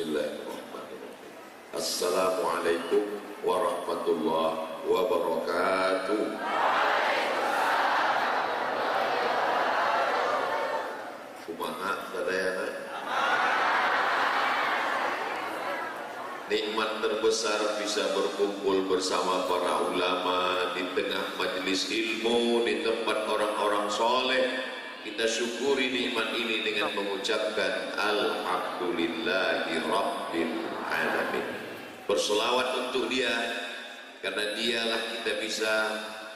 Bismillahirrahmanirrahim. Assalamualaikum warahmatullahi wabarakatuh. Kumaha sadayana? Nikmat terbesar bisa berkumpul bersama para ulama di tengah majelis ilmu, di tempat orang-orang soleh. Kita syukuri nikmat ini dengan mengucapkan alhamdulillahi rabbil alamin. Berselawat untuk dia, karena dialah kita bisa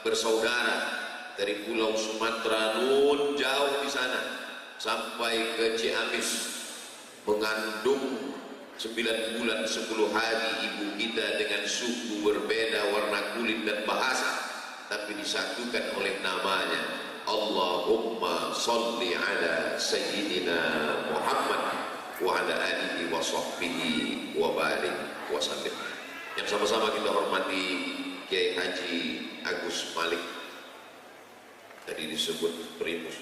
bersaudara dari pulau Sumatera nun jauh di sana sampai ke Ciamis, mengandung 9 bulan 10 hari ibu kita dengan suku berbeda, warna kulit dan bahasa, tapi disatukan oleh namanya. Allahumma salli ala Sayyidina Muhammad wa ala alihi wa sahbihi wa barik wa sallim. Yang sama-sama kita hormati Kiai Haji Agus Malik, tadi disebut primus.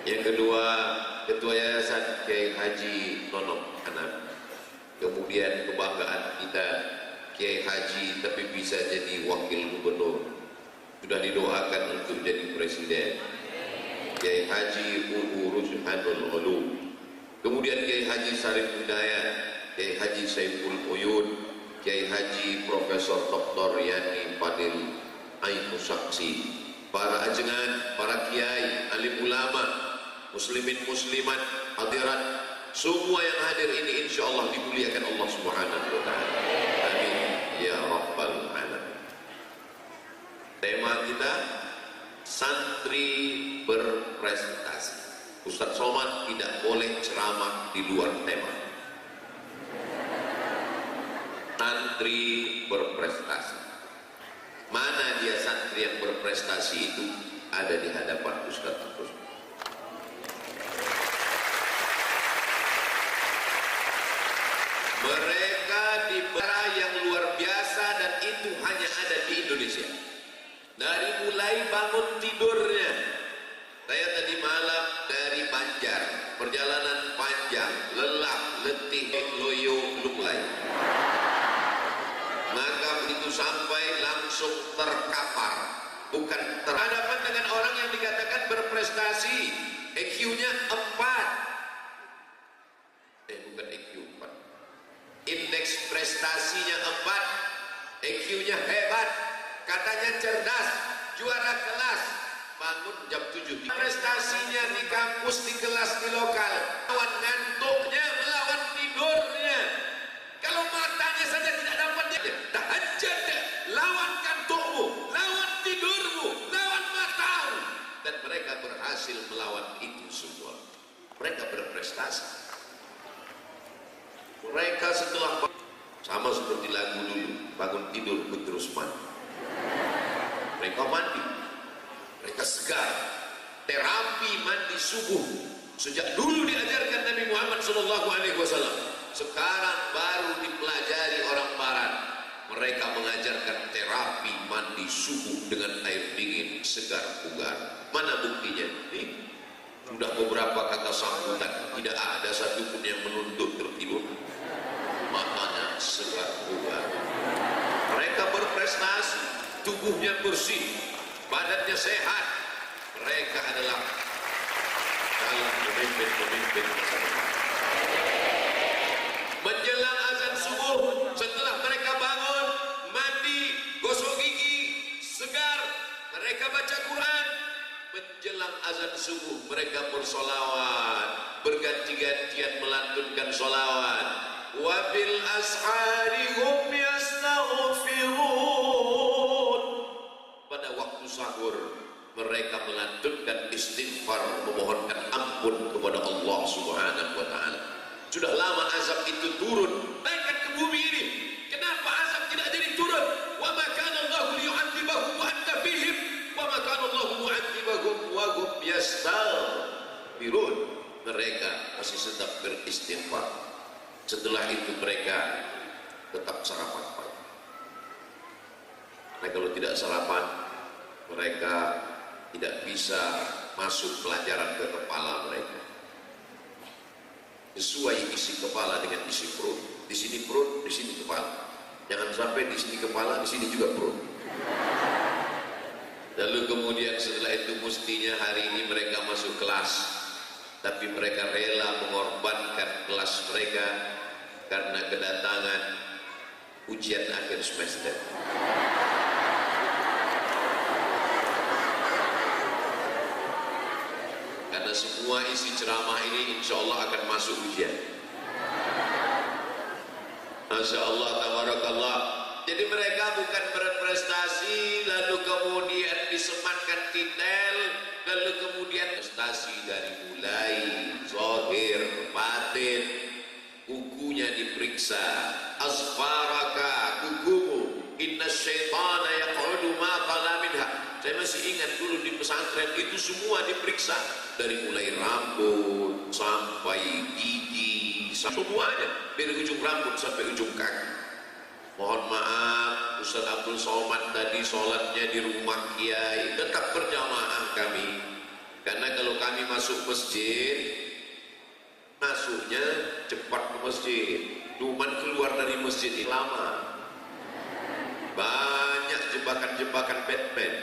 Yang kedua, Ketua Yayasan Kiai Haji Nono Anak. Kemudian kebanggaan kita Kiai Haji tapi bisa jadi wakil gubernur, sudah didoakan untuk jadi presiden, Kiai Haji Uu Rushanul Ulum. Kemudian Kiai Haji Sarif Hidayat, Kiai Haji Saiful Uyun, Kiai Haji Profesor Dr. Yani Fadil Ainu Saksi, para ajengan, para kiai, alim ulama, muslimin muslimat, hadirat, semua yang hadir ini insya Allah dimuliakan Allah Subhanahu wa ta'ala. Amin ya rabbal alamin. Tema kita santri berprestasi. Ustadz Somad tidak boleh ceramah di luar tema. Santri berprestasi. Mana dia santri yang berprestasi itu? Ada di hadapan Ustadz Agus. Mereka di bara yang luar biasa, dan itu hanya ada di Indonesia. Dari mulai bangun tidurnya, saya tadi malam dari Banjar, perjalanan panjang, lelah, letih, loyo, belum mulai. Maka begitu sampai langsung terkapar, bukan terhadapan dengan orang yang dikatakan berprestasi, EQ-nya 4. Bukan EQ 4. Indeks prestasinya 4, EQ-nya hebat. Katanya cerdas, juara kelas, bangun jam 7. Prestasinya di kampus, di kelas, di lokal. Lawan ngantuknya, melawan tidurnya. Kalau matanya saja tidak dapat dia, tahajud, lawan kantukmu, lawan tidurmu, lawan matamu. Dan mereka berhasil melawan itu semua. Mereka berprestasi. Mereka setelah sama seperti lagu dulu, bangun tidur terus mandi. Mereka mandi, mereka segar. Terapi mandi subuh sejak dulu diajarkan Nabi Muhammad SAW. Sekarang baru dipelajari orang Barat. Mereka mengajarkan terapi mandi subuh dengan air dingin, segar bugar. Mana buktinya? Sudah beberapa kata sambutan, tidak ada satupun yang menuntut tertidur. Matanya segar bugar. Mereka berprestasi, tubuhnya bersih, badannya sehat. Mereka adalah calon pemimpin-pemimpin masa depan. Menjelang azan subuh, setelah mereka bangun, mandi, gosok gigi, segar, mereka baca Quran. Menjelang azan subuh, mereka bersolawat, berganti-gantian melantunkan solawat. Wabil ashari hum yastaghfirun. Pada waktu sahur mereka melantunkan istighfar, memohonkan ampun kepada Allah Subhanahu wa ta'ala. Sudah lama azab itu turun, naikkan ke bumi ini. Kenapa azab tidak jadi turun? Wa ma kana Allahu liyu'adzibahum wa anta fihim, wa ma kana Allahu mu'adzibahum wa hum yastaghfirun. Mereka masih sedang beristighfar. Setelah itu mereka tetap sarapan pagi. Karena kalau tidak sarapan, mereka tidak bisa masuk pelajaran ke kepala mereka. sesuai isi kepala dengan isi perut. Di sini perut, di sini kepala. Jangan sampai di sini kepala, di sini juga perut. Lalu kemudian setelah itu mestinya hari ini mereka masuk kelas, tapi mereka rela mengorbankan kelas mereka karena kedatangan ujian akhir semester. Karena semua isi ceramah ini insya Allah akan masuk ujian. Masya Allah, tabarakallah. Jadi mereka bukan berprestasi lalu kemudian disematkan titel, lalu kemudian prestasi dari mulai zahir, batin, kukunya diperiksa, asfaraka, kukumu, inna syaitana yaq'udu ma qala minha. Saya masih ingat dulu di pesantren itu semua diperiksa, dari mulai rambut sampai gigi, semuanya, dari ujung rambut sampai ujung kaki. Mohon maaf, Ustaz Abdul Somad tadi sholatnya di rumah Kiai, tetap berjamaah kami. Karena kalau kami masuk masjid, masuknya cepat ke masjid, cuman keluar dari masjid lama. Banyak jebakan-jebakan Batman.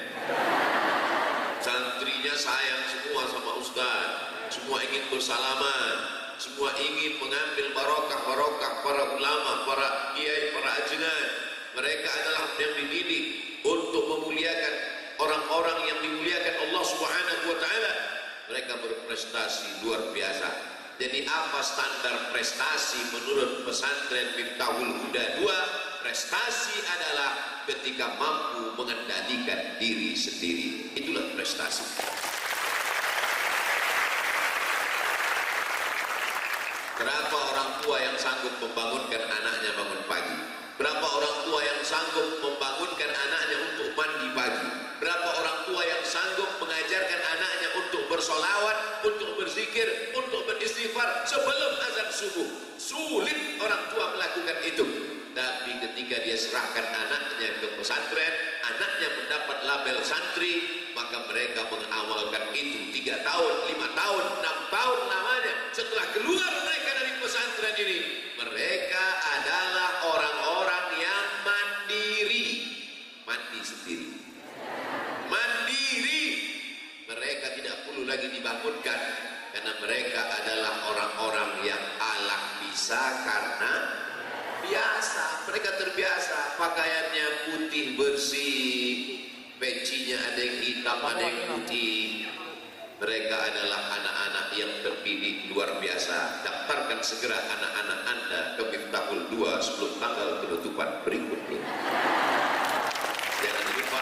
Santrinya sayang semua sama Ustaz, semua ingin bersalaman, semua ingin mengambil barokah para ulama, para kiai, para ajengan. Mereka adalah yang dididik untuk memuliakan orang-orang yang dimuliakan Allah Subhanahu wa taala. Mereka berprestasi luar biasa. Jadi apa standar prestasi menurut pesantren Miftahul Huda 2? Prestasi adalah ketika mampu mengendalikan diri sendiri. Itulah prestasi. Berapa orang tua yang sanggup membangunkan anaknya bangun pagi? Berapa orang tua yang sanggup membangunkan anaknya untuk mandi pagi? Berapa orang tua yang sanggup mengajarkan anaknya untuk bersolawat, untuk berzikir, untuk beristighfar sebelum azan subuh? Sulit orang tua melakukan itu. Tapi ketika dia serahkan anaknya ke pesantren, anaknya mendapat label santri, maka mereka mengamalkan itu 3 tahun, 5 tahun, 6 tahun lamanya. Setelah keluar mereka dari pesantren ini, mereka adalah orang-orang yang mandiri, mandi sendiri, mandiri. Mereka tidak perlu lagi dibangunkan, karena mereka adalah orang-orang yang Allah bisa karena biasa. Mereka terbiasa, pakaiannya putih bersih, pecinya ada yang hitam, ada yang putih. Mereka adalah anak-anak yang terdidik luar biasa. Daftarkan segera anak-anak Anda ke Miftahul 2 sebelum tanggal penutupan berikut ini. Jangan lupa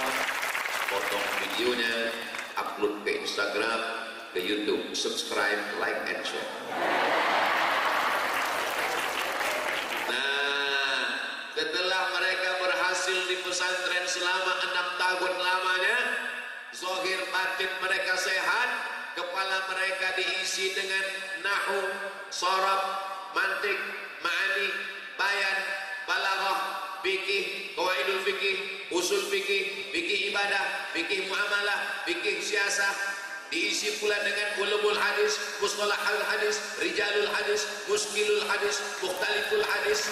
potong videonya, upload ke Instagram, ke YouTube, subscribe, like, and share. Setelah mereka berhasil di pesantren selama 6 tahun lamanya, zahir batin mereka sehat, kepala mereka diisi dengan nahu, sharaf, mantik, ma'ani, bayan, balaghah, fikih, qawaidul fikih, usul fikih, fikih ibadah, fikih muamalah, fikih siasah. Diisi pula dengan ulumul hadis, mustalahul hadis, rijalul hadis, muskilul hadis, mukhtaliful hadis.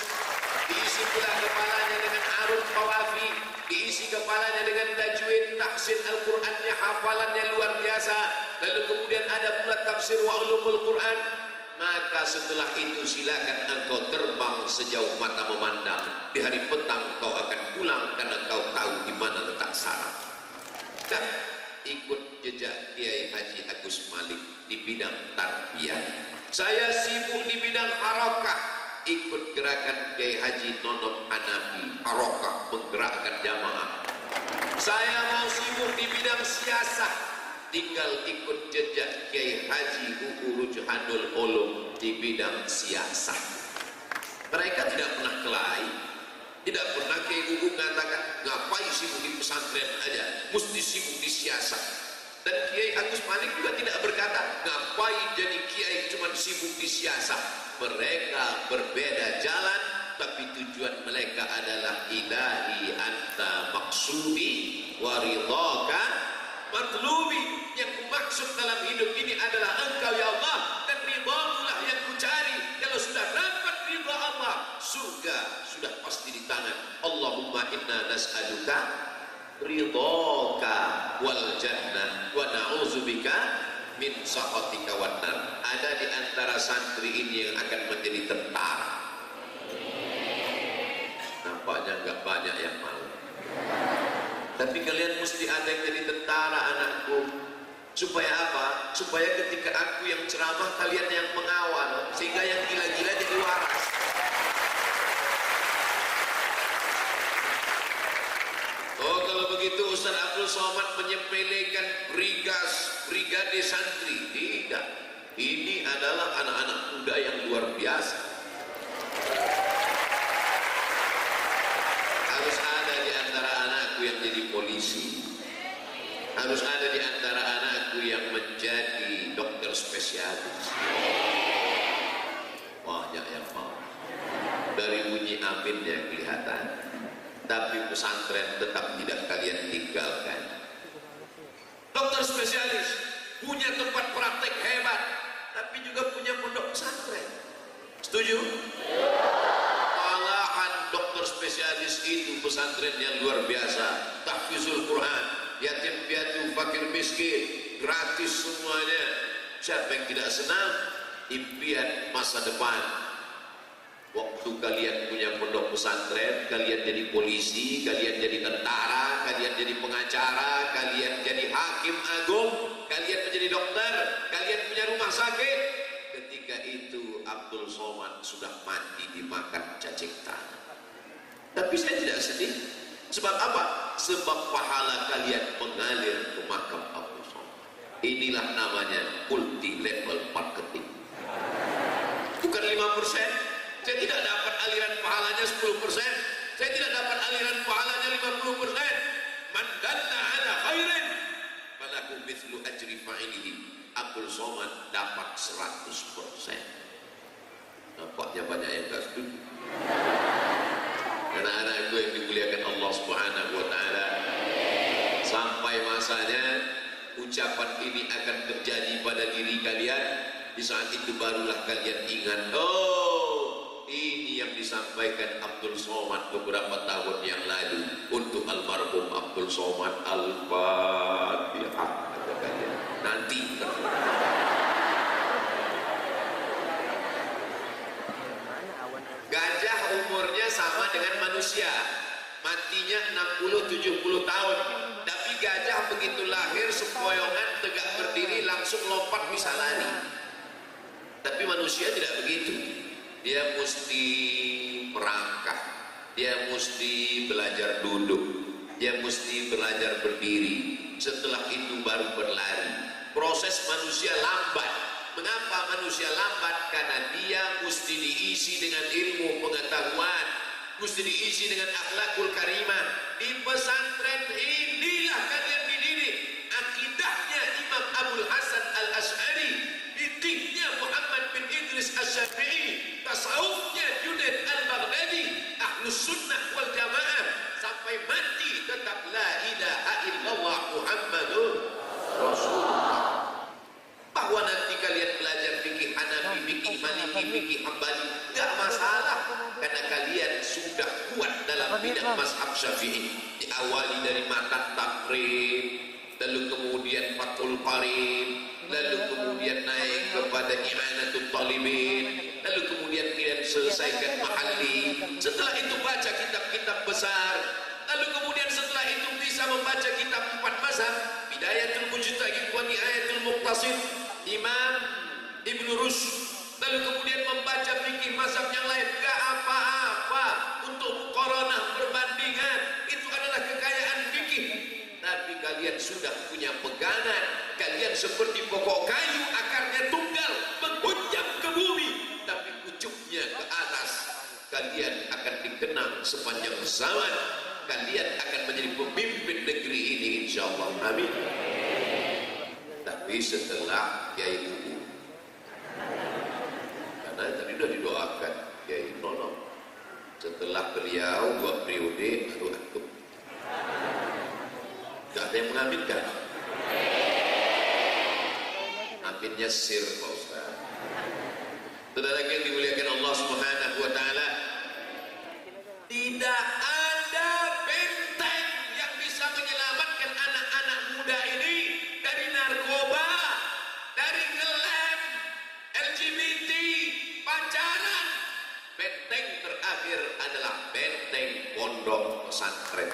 Diisi pula kepalanya dengan aruf qawafi, diisi kepalanya dengan tajwid, tahsin Al-Qur'annya, hafalannya luar biasa. Lalu kemudian ada pula tafsir wa ulumul Qur'an. Maka setelah itu silakan engkau terbang sejauh mata memandang. Di hari petang kau akan pulang karena kau tahu di mana letak saraf. Dan ikut jejak Kiai Haji Agus Malik di bidang tarbiyah. Saya sibuk di bidang harakah, ikut gerakan Kiai Haji Nonom Hanafi, harakah, menggerakkan jamaah. Saya mau sibuk di bidang siasah, tinggal ikut jejak Kiai Haji Uu Rujhanul Ulum di bidang siasah. Mereka tidak pernah kelahi, tidak pernah Kiai Uu mengatakan ngapain sibuk di pesantren aja, mesti sibuk di siasah. Dan Kiai Agus Malik juga tidak berkata ngapain jadi Kiai cuma sibuk di siasah. Mereka berbeda jalan, tapi tujuan mereka adalah ilahi anta maksudi waridhaka matlubi. Yang maksud dalam hidup ini adalah engkau ya Allah, dan ridhamulah yang kucari. surga sudah pasti di tangan. Allahumma inna nas'aluka ridhaka wal jannah wa na'udzubika min sakhatika wan nar. Ada di antara santri ini yang akan menjadi tentara. Nampaknya nggak banyak yang mau. Tapi kalian mesti ada yang jadi tentara, anakku. Supaya apa? Supaya ketika aku yang ceramah, kalian yang mengawal, sehingga yang gila-gila jadi waras. Oh, kalau begitu Ustaz Abdul Somad menyepelekan brigade santri. Tidak. Ini adalah anak-anak muda yang luar biasa. Harus ada di antara anakku yang jadi polisi. Harus ada di antara anakku yang menjadi dokter spesialis. Banyak yang mau. Dari bunyi aminnya kelihatan. Tapi pesantren tetap tidak kalian tinggalkan. Dokter spesialis punya tempat praktek hebat, tapi juga punya pondok pesantren. Setuju? Malahan dokter spesialis itu pesantren yang luar biasa. Tahfizul Quran, yatim piatu, fakir miskin, gratis semuanya. Siapa yang tidak senang? Impian masa depan. Waktu kalian punya pondok pesantren, kalian jadi polisi, kalian jadi tentara, kalian jadi pengacara, kalian jadi hakim agung, kalian menjadi dokter, kalian punya rumah sakit. Ketika itu Abdul Somad sudah mati dimakan cacing tanah. Tapi saya tidak sedih. Sebab apa? Sebab pahala kalian mengalir ke makam Abdul Somad. Inilah namanya multi level marketing. Bukan 5%. Saya tidak dapat aliran pahalanya 10%. Saya tidak dapat aliran pahalanya 50%. Man dalla ala khairin falahu mithlu ajri fa'ilihi. Abdul Somad dapat 100%. Nampaknya banyak yang tak setuju. Anak-anakku yang dimuliakan Allah Subhanahu wa taala, sampai masanya ucapan ini akan terjadi pada diri kalian. Di saat itu barulah kalian ingat, ini yang disampaikan Abdul Somad beberapa tahun yang lalu untuk almarhum Abdul Somad. Al-Fatihah. Nanti gajah umurnya sama dengan manusia, matinya 60-70 tahun. Tapi gajah begitu lahir sempoyongan, tegak berdiri, langsung lompat bisa lari. Tapi manusia tidak begitu. Dia mesti merangkak, dia mesti belajar duduk, dia mesti belajar berdiri, setelah itu baru berlari. Proses manusia lambat. Mengapa manusia lambat? Karena dia mesti diisi dengan ilmu pengetahuan, mesti diisi dengan akhlakul karimah. Di pesantren inilah kalian dididik. Akidahnya Imam Abdul Hasan Al-Asy'ari, fikihnya Muhammad bin Idris Asy-Syafi'i, tasawufnya Junaid Al-Baghdadi, Ahlus Sunnah wal Jamaah, sampai mati tetap la ilaha illallah Muhammadur Rasulullah. Bahwa nanti kalian belajar fikih Hanafi, fikih Maliki, fikih Hambali, tidak masalah, karena kalian sudah kuat dalam bidang mazhab Syafi'i. Diawali dari matan takrib, lalu kemudian fathul qarib, lalu kemudian naik kepada i'anatul talibin, lalu kemudian kalian selesaikan mahalli. Setelah itu baca kitab-kitab besar, lalu kemudian setelah itu bisa membaca kitab 4 mazhab, Bidayatul Mujtahid wa Nihayatul Muqtasid, Imam Ibn Rushd, lalu kemudian membaca fikih mazhab yang lain. Gak apa-apa untuk muqaranah, perbandingan, itu adalah kekayaan fikih. Tapi kalian sudah punya pegangan, kalian seperti pokok kayu, akarnya tunggal, menghunjam ke bumi, tapi pucuknya ke atas. Kalian akan dikenang sepanjang zaman. Kalian akan menjadi pemimpin negeri ini, insyaallah. Amin. Tapi setelah Kiai Bubu, karena tadi sudah didoakan Kiai Nono, setelah beliau 2 periode baru antum. Gak ada yang mengaminkan. Aminnya sir, Pak Ustaz. Saudara yang dimuliakan Allah Subhanahu wa taala, terakhir adalah benteng pondok pesantren.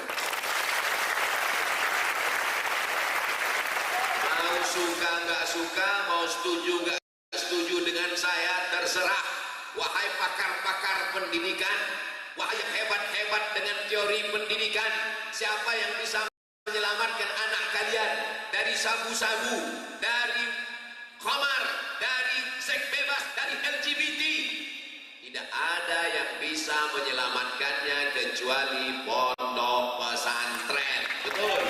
Mau suka nggak suka, mau setuju nggak setuju dengan saya, terserah. Wahai pakar-pakar pendidikan, wahai yang hebat-hebat dengan teori pendidikan, siapa yang bisa menyelamatkan anak kalian dari sabu-sabu, dari khamar, dari seks bebas, dari LGBT? Tidak ada yang bisa menyelamatkannya kecuali pondok pesantren. Betul.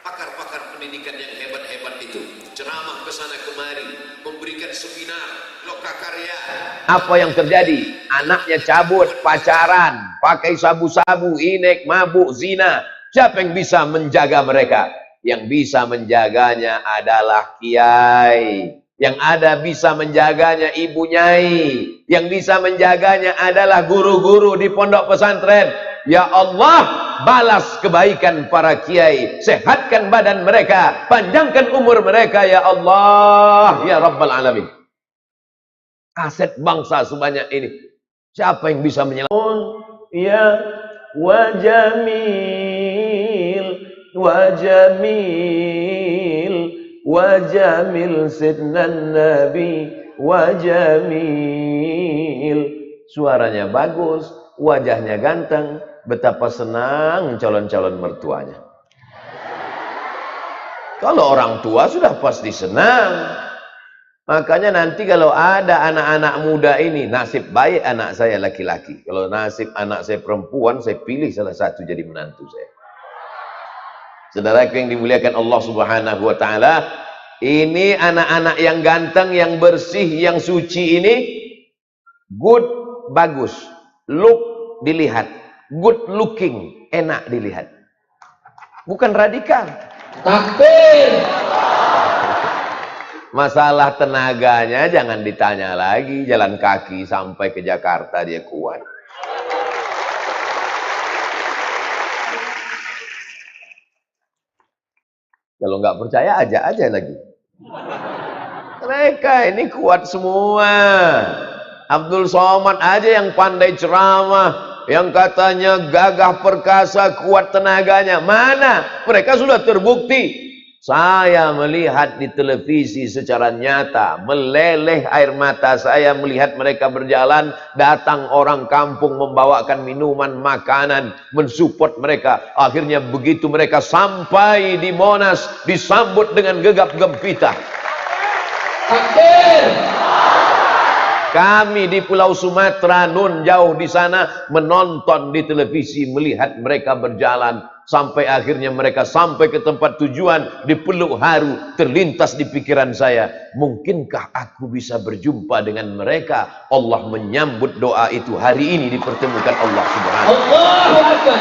Pakar-pakar pendidikan yang hebat-hebat itu ceramah ke sana kemari, memberikan seminar, lokakarya. Apa yang terjadi? Anaknya cabut, pacaran, pakai sabu-sabu, inek, mabuk, zina. Siapa yang bisa menjaga mereka? Yang bisa menjaganya adalah kiai. Yang ada bisa menjaganya ibu nyai. Yang bisa menjaganya adalah guru-guru di pondok pesantren. Ya Allah, balas kebaikan para kiai, sehatkan badan mereka, panjangkan umur mereka ya Allah, ya Rabbal Alamin. Aset bangsa sebanyak ini, siapa yang bisa menyelamatkan? Ya wajamil, wajamil, wajamil sidnan nabi, wajamil. Suaranya bagus, wajahnya ganteng. Betapa senang calon-calon mertuanya. Kalau orang tua sudah pasti senang. Makanya nanti kalau ada anak-anak muda ini, nasib baik anak saya laki-laki. Kalau nasib anak saya perempuan, saya pilih salah satu jadi menantu saya. Saudaraku yang dimuliakan Allah Subhanahu wa taala, ini anak-anak yang ganteng, yang bersih, yang suci ini good, bagus. Look, dilihat. Good looking, enak dilihat. Bukan radikal. Takbir. Masalah tenaganya jangan ditanya lagi. Jalan kaki sampai ke Jakarta dia kuat. Kalau nggak percaya ajak aja lagi. Mereka ini kuat semua. Abdul Somad aja yang pandai ceramah, yang katanya gagah perkasa, kuat tenaganya. Mana? Mereka sudah terbukti. Saya melihat di televisi secara nyata, meleleh air mata saya melihat mereka berjalan, datang orang kampung membawakan minuman, makanan, mensupport mereka. Akhirnya begitu mereka sampai di Monas, disambut dengan gegap gempita. Takbir. Kami di Pulau Sumatera, nun jauh di sana, menonton di televisi, melihat mereka berjalan. Sampai akhirnya mereka sampai ke tempat tujuan, dipeluk haru. Terlintas di pikiran saya, mungkinkah aku bisa berjumpa dengan mereka? Allah menyambut doa itu. Hari ini dipertemukan Allah Subhanahu wa ta'ala.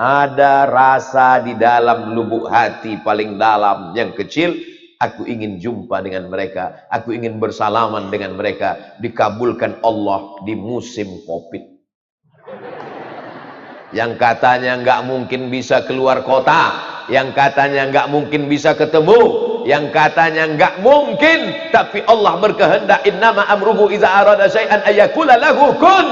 Ada rasa di dalam lubuk hati paling dalam yang kecil, aku ingin jumpa dengan mereka, aku ingin bersalaman dengan mereka. Dikabulkan Allah di musim Covid. Yang katanya nggak mungkin bisa keluar kota, yang katanya nggak mungkin bisa ketemu, yang katanya nggak mungkin, tapi Allah berkehendak. Innama amruhu iza arada syai'an ayyakula lahu kun.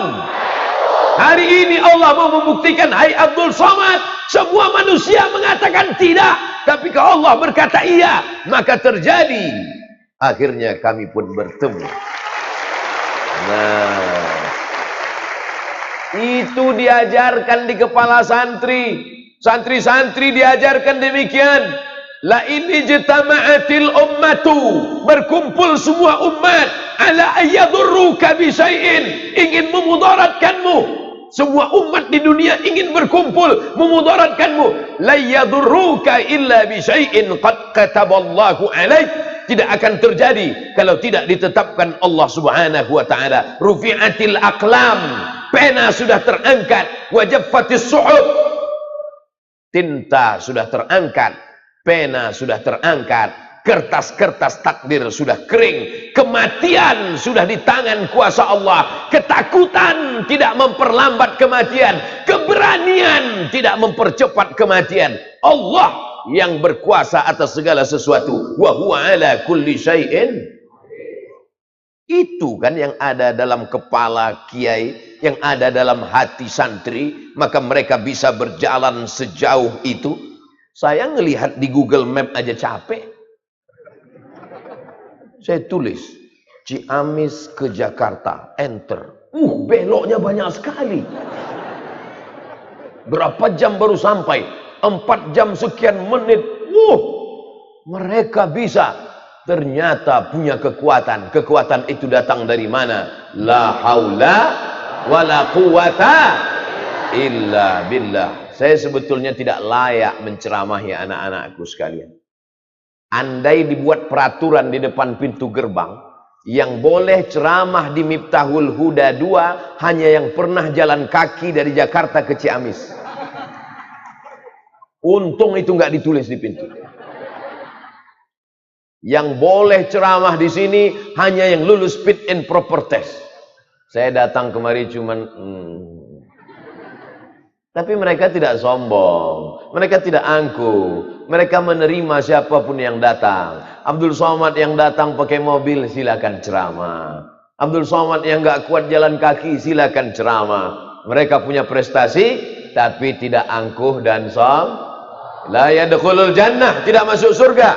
Hari ini Allah mau membuktikan, hai Abdul Somad, semua manusia mengatakan tidak, tapi kalau Allah berkata iya, maka terjadi. Akhirnya kami pun bertemu. Nah, itu diajarkan di kepala santri. Santri-santri diajarkan demikian. La ini jitama'atil ummatu, berkumpul semua umat, ala ayyadurruka bisyai'in, ingin memudaratkanmu. Semua umat di dunia ingin berkumpul memudaratkanmu. La yadurruka illa bisyai'in qad kataballahu alaik. Tidak akan terjadi kalau tidak ditetapkan Allah Subhanahu wa taala. Rufi'atil aqlam, pena sudah terangkat. Wajaffatis suhuf, tinta sudah terangkat, pena sudah terangkat, kertas-kertas takdir sudah kering, kematian sudah di tangan kuasa Allah. Ketakutan tidak memperlambat kematian, keberanian tidak mempercepat kematian. Allah yang berkuasa atas segala sesuatu. Wa huwa ala kulli syai'in. Itu kan yang ada dalam kepala kiai, yang ada dalam hati santri, maka mereka bisa berjalan sejauh itu. Saya ngelihat di Google Map aja capek. Saya tulis Ciamis ke Jakarta, enter. Beloknya banyak sekali. Berapa jam baru sampai? 4 jam sekian menit. Mereka bisa. Ternyata punya kekuatan. Kekuatan itu datang dari mana? La haula wala quwata illa billah. Saya sebetulnya tidak layak menceramahi anak-anakku sekalian. Andai dibuat peraturan di depan pintu gerbang, yang boleh ceramah di Miftahul Huda 2 hanya yang pernah jalan kaki dari Jakarta ke Ciamis. Untung itu nggak ditulis di pintu. Yang boleh ceramah di sini hanya yang lulus fit and proper test. Saya datang kemari cuman tapi mereka tidak sombong, mereka tidak angkuh, mereka menerima siapapun yang datang. Abdul Somad yang datang pakai mobil, silakan ceramah. Abdul Somad yang nggak kuat jalan kaki, silakan ceramah. Mereka punya prestasi, tapi tidak angkuh dan sombong. La yadkhulul jannah, tidak masuk surga.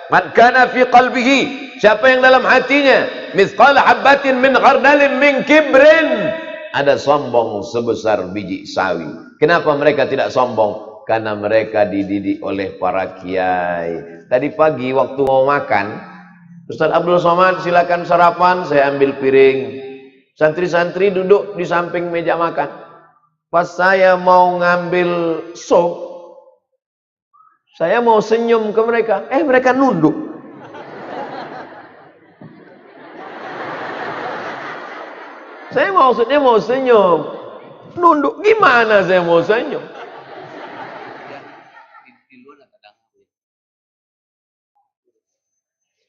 Man kana fi qalbihi, siapa yang dalam hatinya mithqala habbatin min khardalin min kibrin, ada sombong sebesar biji sawi. Kenapa mereka tidak sombong? Karena mereka dididik oleh para kiai. Tadi pagi waktu mau makan, Ustaz Abdul Somad silakan sarapan, saya ambil piring. Santri-santri duduk di samping meja makan. Pas saya mau ngambil sop, saya mau senyum ke mereka, mereka nunduk. Saya maksudnya mau senyum, nunduk. Gimana saya mau senyum?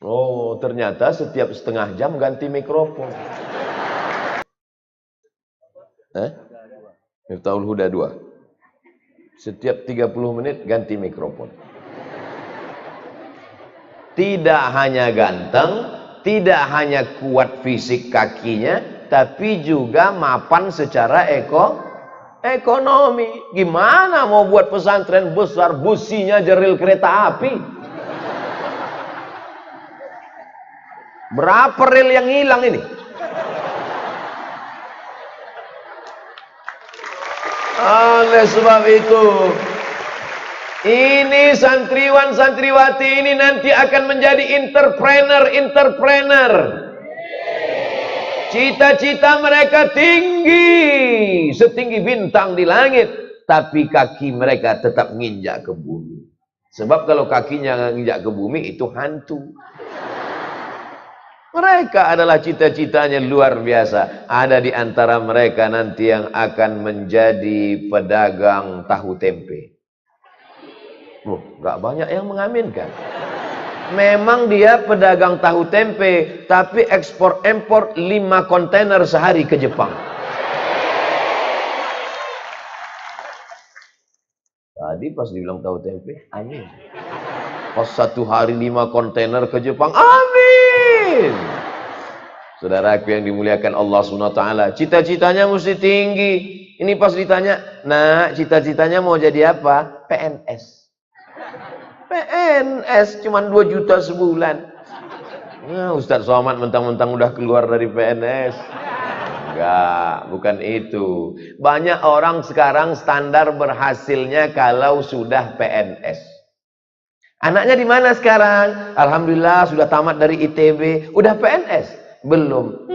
Oh, ternyata setiap setengah jam ganti mikrofon. Miftahul Huda 2. Setiap 30 menit ganti mikrofon. Tidak hanya ganteng, tidak hanya kuat fisik kakinya, tapi juga mapan secara ekonomi. Gimana mau buat pesantren besar, businya jeril kereta api? Berapa rel yang hilang ini? Oleh sebab itu, ini santriwan santriwati ini nanti akan menjadi entrepreneur. Cita-cita mereka tinggi, setinggi bintang di langit, tapi kaki mereka tetap nginjak ke bumi. Sebab kalau kakinya nginjak ke bumi itu hantu. Mereka adalah cita-citanya luar biasa. Ada di antara mereka nanti yang akan menjadi pedagang tahu tempe. Gak banyak yang mengaminkan. Memang dia pedagang tahu tempe, tapi ekspor-impor 5 kontainer sehari ke Jepang. Tadi pas dibilang tahu tempe, amin. Pas 1 hari 5 kontainer ke Jepang, amin. Saudaraku yang dimuliakan Allah SWT, cita-citanya mesti tinggi. Ini pas ditanya, nah cita-citanya mau jadi apa? PNS. PNS cuma 2 juta sebulan. Nah, Ustaz Somad mentang-mentang udah keluar dari PNS. Enggak, bukan itu. Banyak orang sekarang standar berhasilnya kalau sudah PNS. Anaknya di mana sekarang? Alhamdulillah sudah tamat dari ITB. Udah PNS? Belum.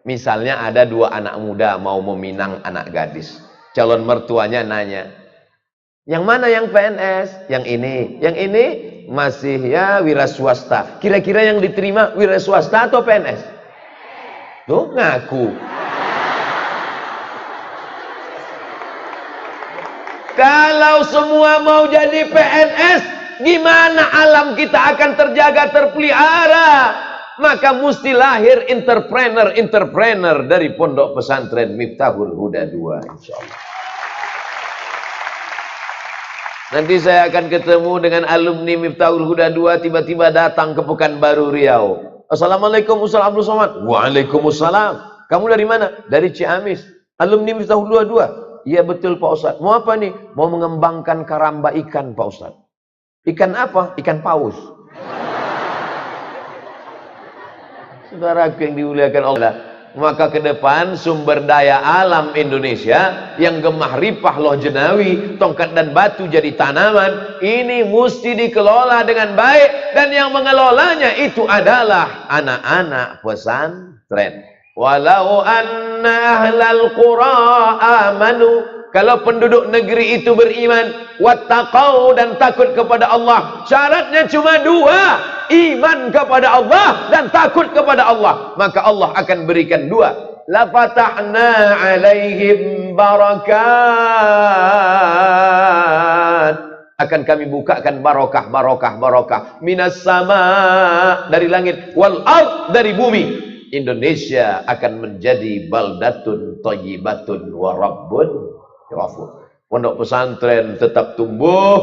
Misalnya ada 2 anak muda mau meminang anak gadis. Calon mertuanya nanya, yang mana yang PNS? Yang ini. Yang ini masih ya wira swasta. Kira-kira yang diterima wira swasta atau PNS? Tuh ngaku. Kalau semua mau jadi PNS, gimana alam kita akan terjaga, terpelihara? Maka mesti lahir entrepreneur dari pondok pesantren Miftahul Huda 2, insyaallah. Nanti saya akan ketemu dengan alumni Miftahul Huda 2, tiba-tiba datang ke Pekanbaru Riau. Assalamualaikum Ustaz Abdul Somad. Waalaikumsalam. Kamu dari mana? Dari Ciamis. Alumni Miftahul 22. Iya betul Pak Ustaz. Mau apa nih? Mau mengembangkan karamba ikan Pak Ustaz. Ikan apa? Ikan paus. Saudaraku yang dimuliakan Allah, maka ke depan sumber daya alam Indonesia yang gemah ripah loh jenawi, tongkat dan batu jadi tanaman, ini mesti dikelola dengan baik, dan yang mengelolanya itu adalah anak-anak pesantren. Walau anna ahlal qura amanu, kalau penduduk negeri itu beriman, wattaqau, dan takut kepada Allah. Syaratnya cuma dua, iman kepada Allah dan takut kepada Allah. Maka Allah akan berikan dua. La fatahna alaihim barakat. Akan kami bukakan barokah minas sama, dari langit, wal ard, dari bumi. Indonesia akan menjadi baldatun thayyibatun wa rabbun ghafur. Pondok pesantren tetap tumbuh,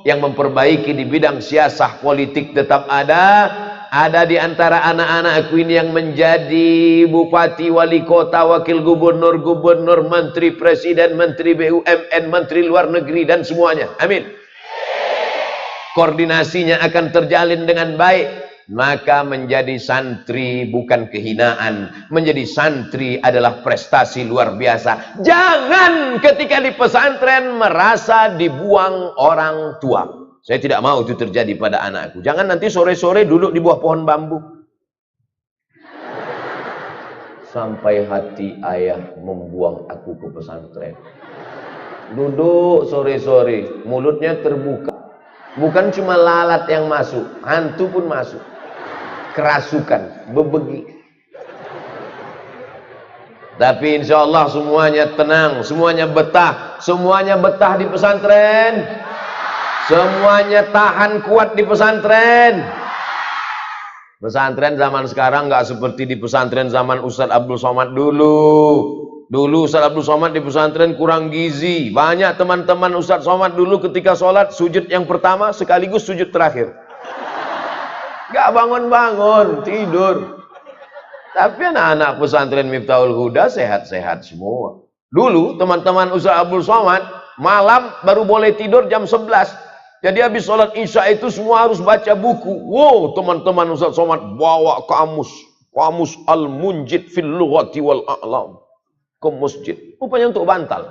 yang memperbaiki di bidang siasah politik tetap ada di antara anak-anakku ini yang menjadi bupati, wali kota, wakil gubernur, menteri, presiden, menteri BUMN, menteri luar negeri, dan semuanya. Amin. Koordinasinya akan terjalin dengan baik. Maka menjadi santri bukan kehinaan. Menjadi santri adalah prestasi luar biasa. Jangan ketika di pesantren merasa dibuang orang tua. Saya tidak mau itu terjadi pada anakku. Jangan nanti sore-sore duduk di bawah pohon bambu. Sampai hati ayah membuang aku ke pesantren. Duduk sore-sore, mulutnya terbuka. Bukan cuma lalat yang masuk, hantu pun masuk. Kerasukan, bebegi. Tapi insya Allah semuanya tenang, semuanya betah di pesantren. Semuanya tahan kuat di pesantren. Pesantren zaman sekarang nggak seperti di pesantren zaman Ustaz Abdul Somad dulu. Dulu Ustaz Abdul Somad di pesantren kurang gizi. Banyak teman-teman Ustaz Somad dulu ketika sholat sujud yang pertama sekaligus sujud terakhir. Gak bangun-bangun, tidur. Tapi anak-anak pesantren Miftahul Huda sehat-sehat semua. Dulu teman-teman Ustaz Abdul Somad malam baru boleh tidur jam 11. Jadi habis sholat isya itu semua harus baca buku. Wow, teman-teman Ustaz Somad bawa kamus Al-Munjid fil Lughati wal A'lam ke masjid. Rupanya untuk bantal.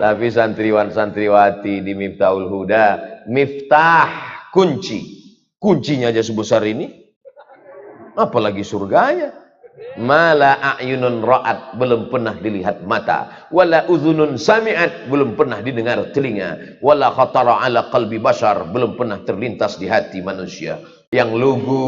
Tapi santriwan-santriwati di Miftahul Huda, miftah, kunci. Kuncinya aja sebesar ini. Apalagi surganya. Mala a'yunun ra'at, belum pernah dilihat mata. Wala udhunun sami'at, belum pernah didengar telinga. Wala khatara ala qalbi bashar, belum pernah terlintas di hati manusia. Yang lugu,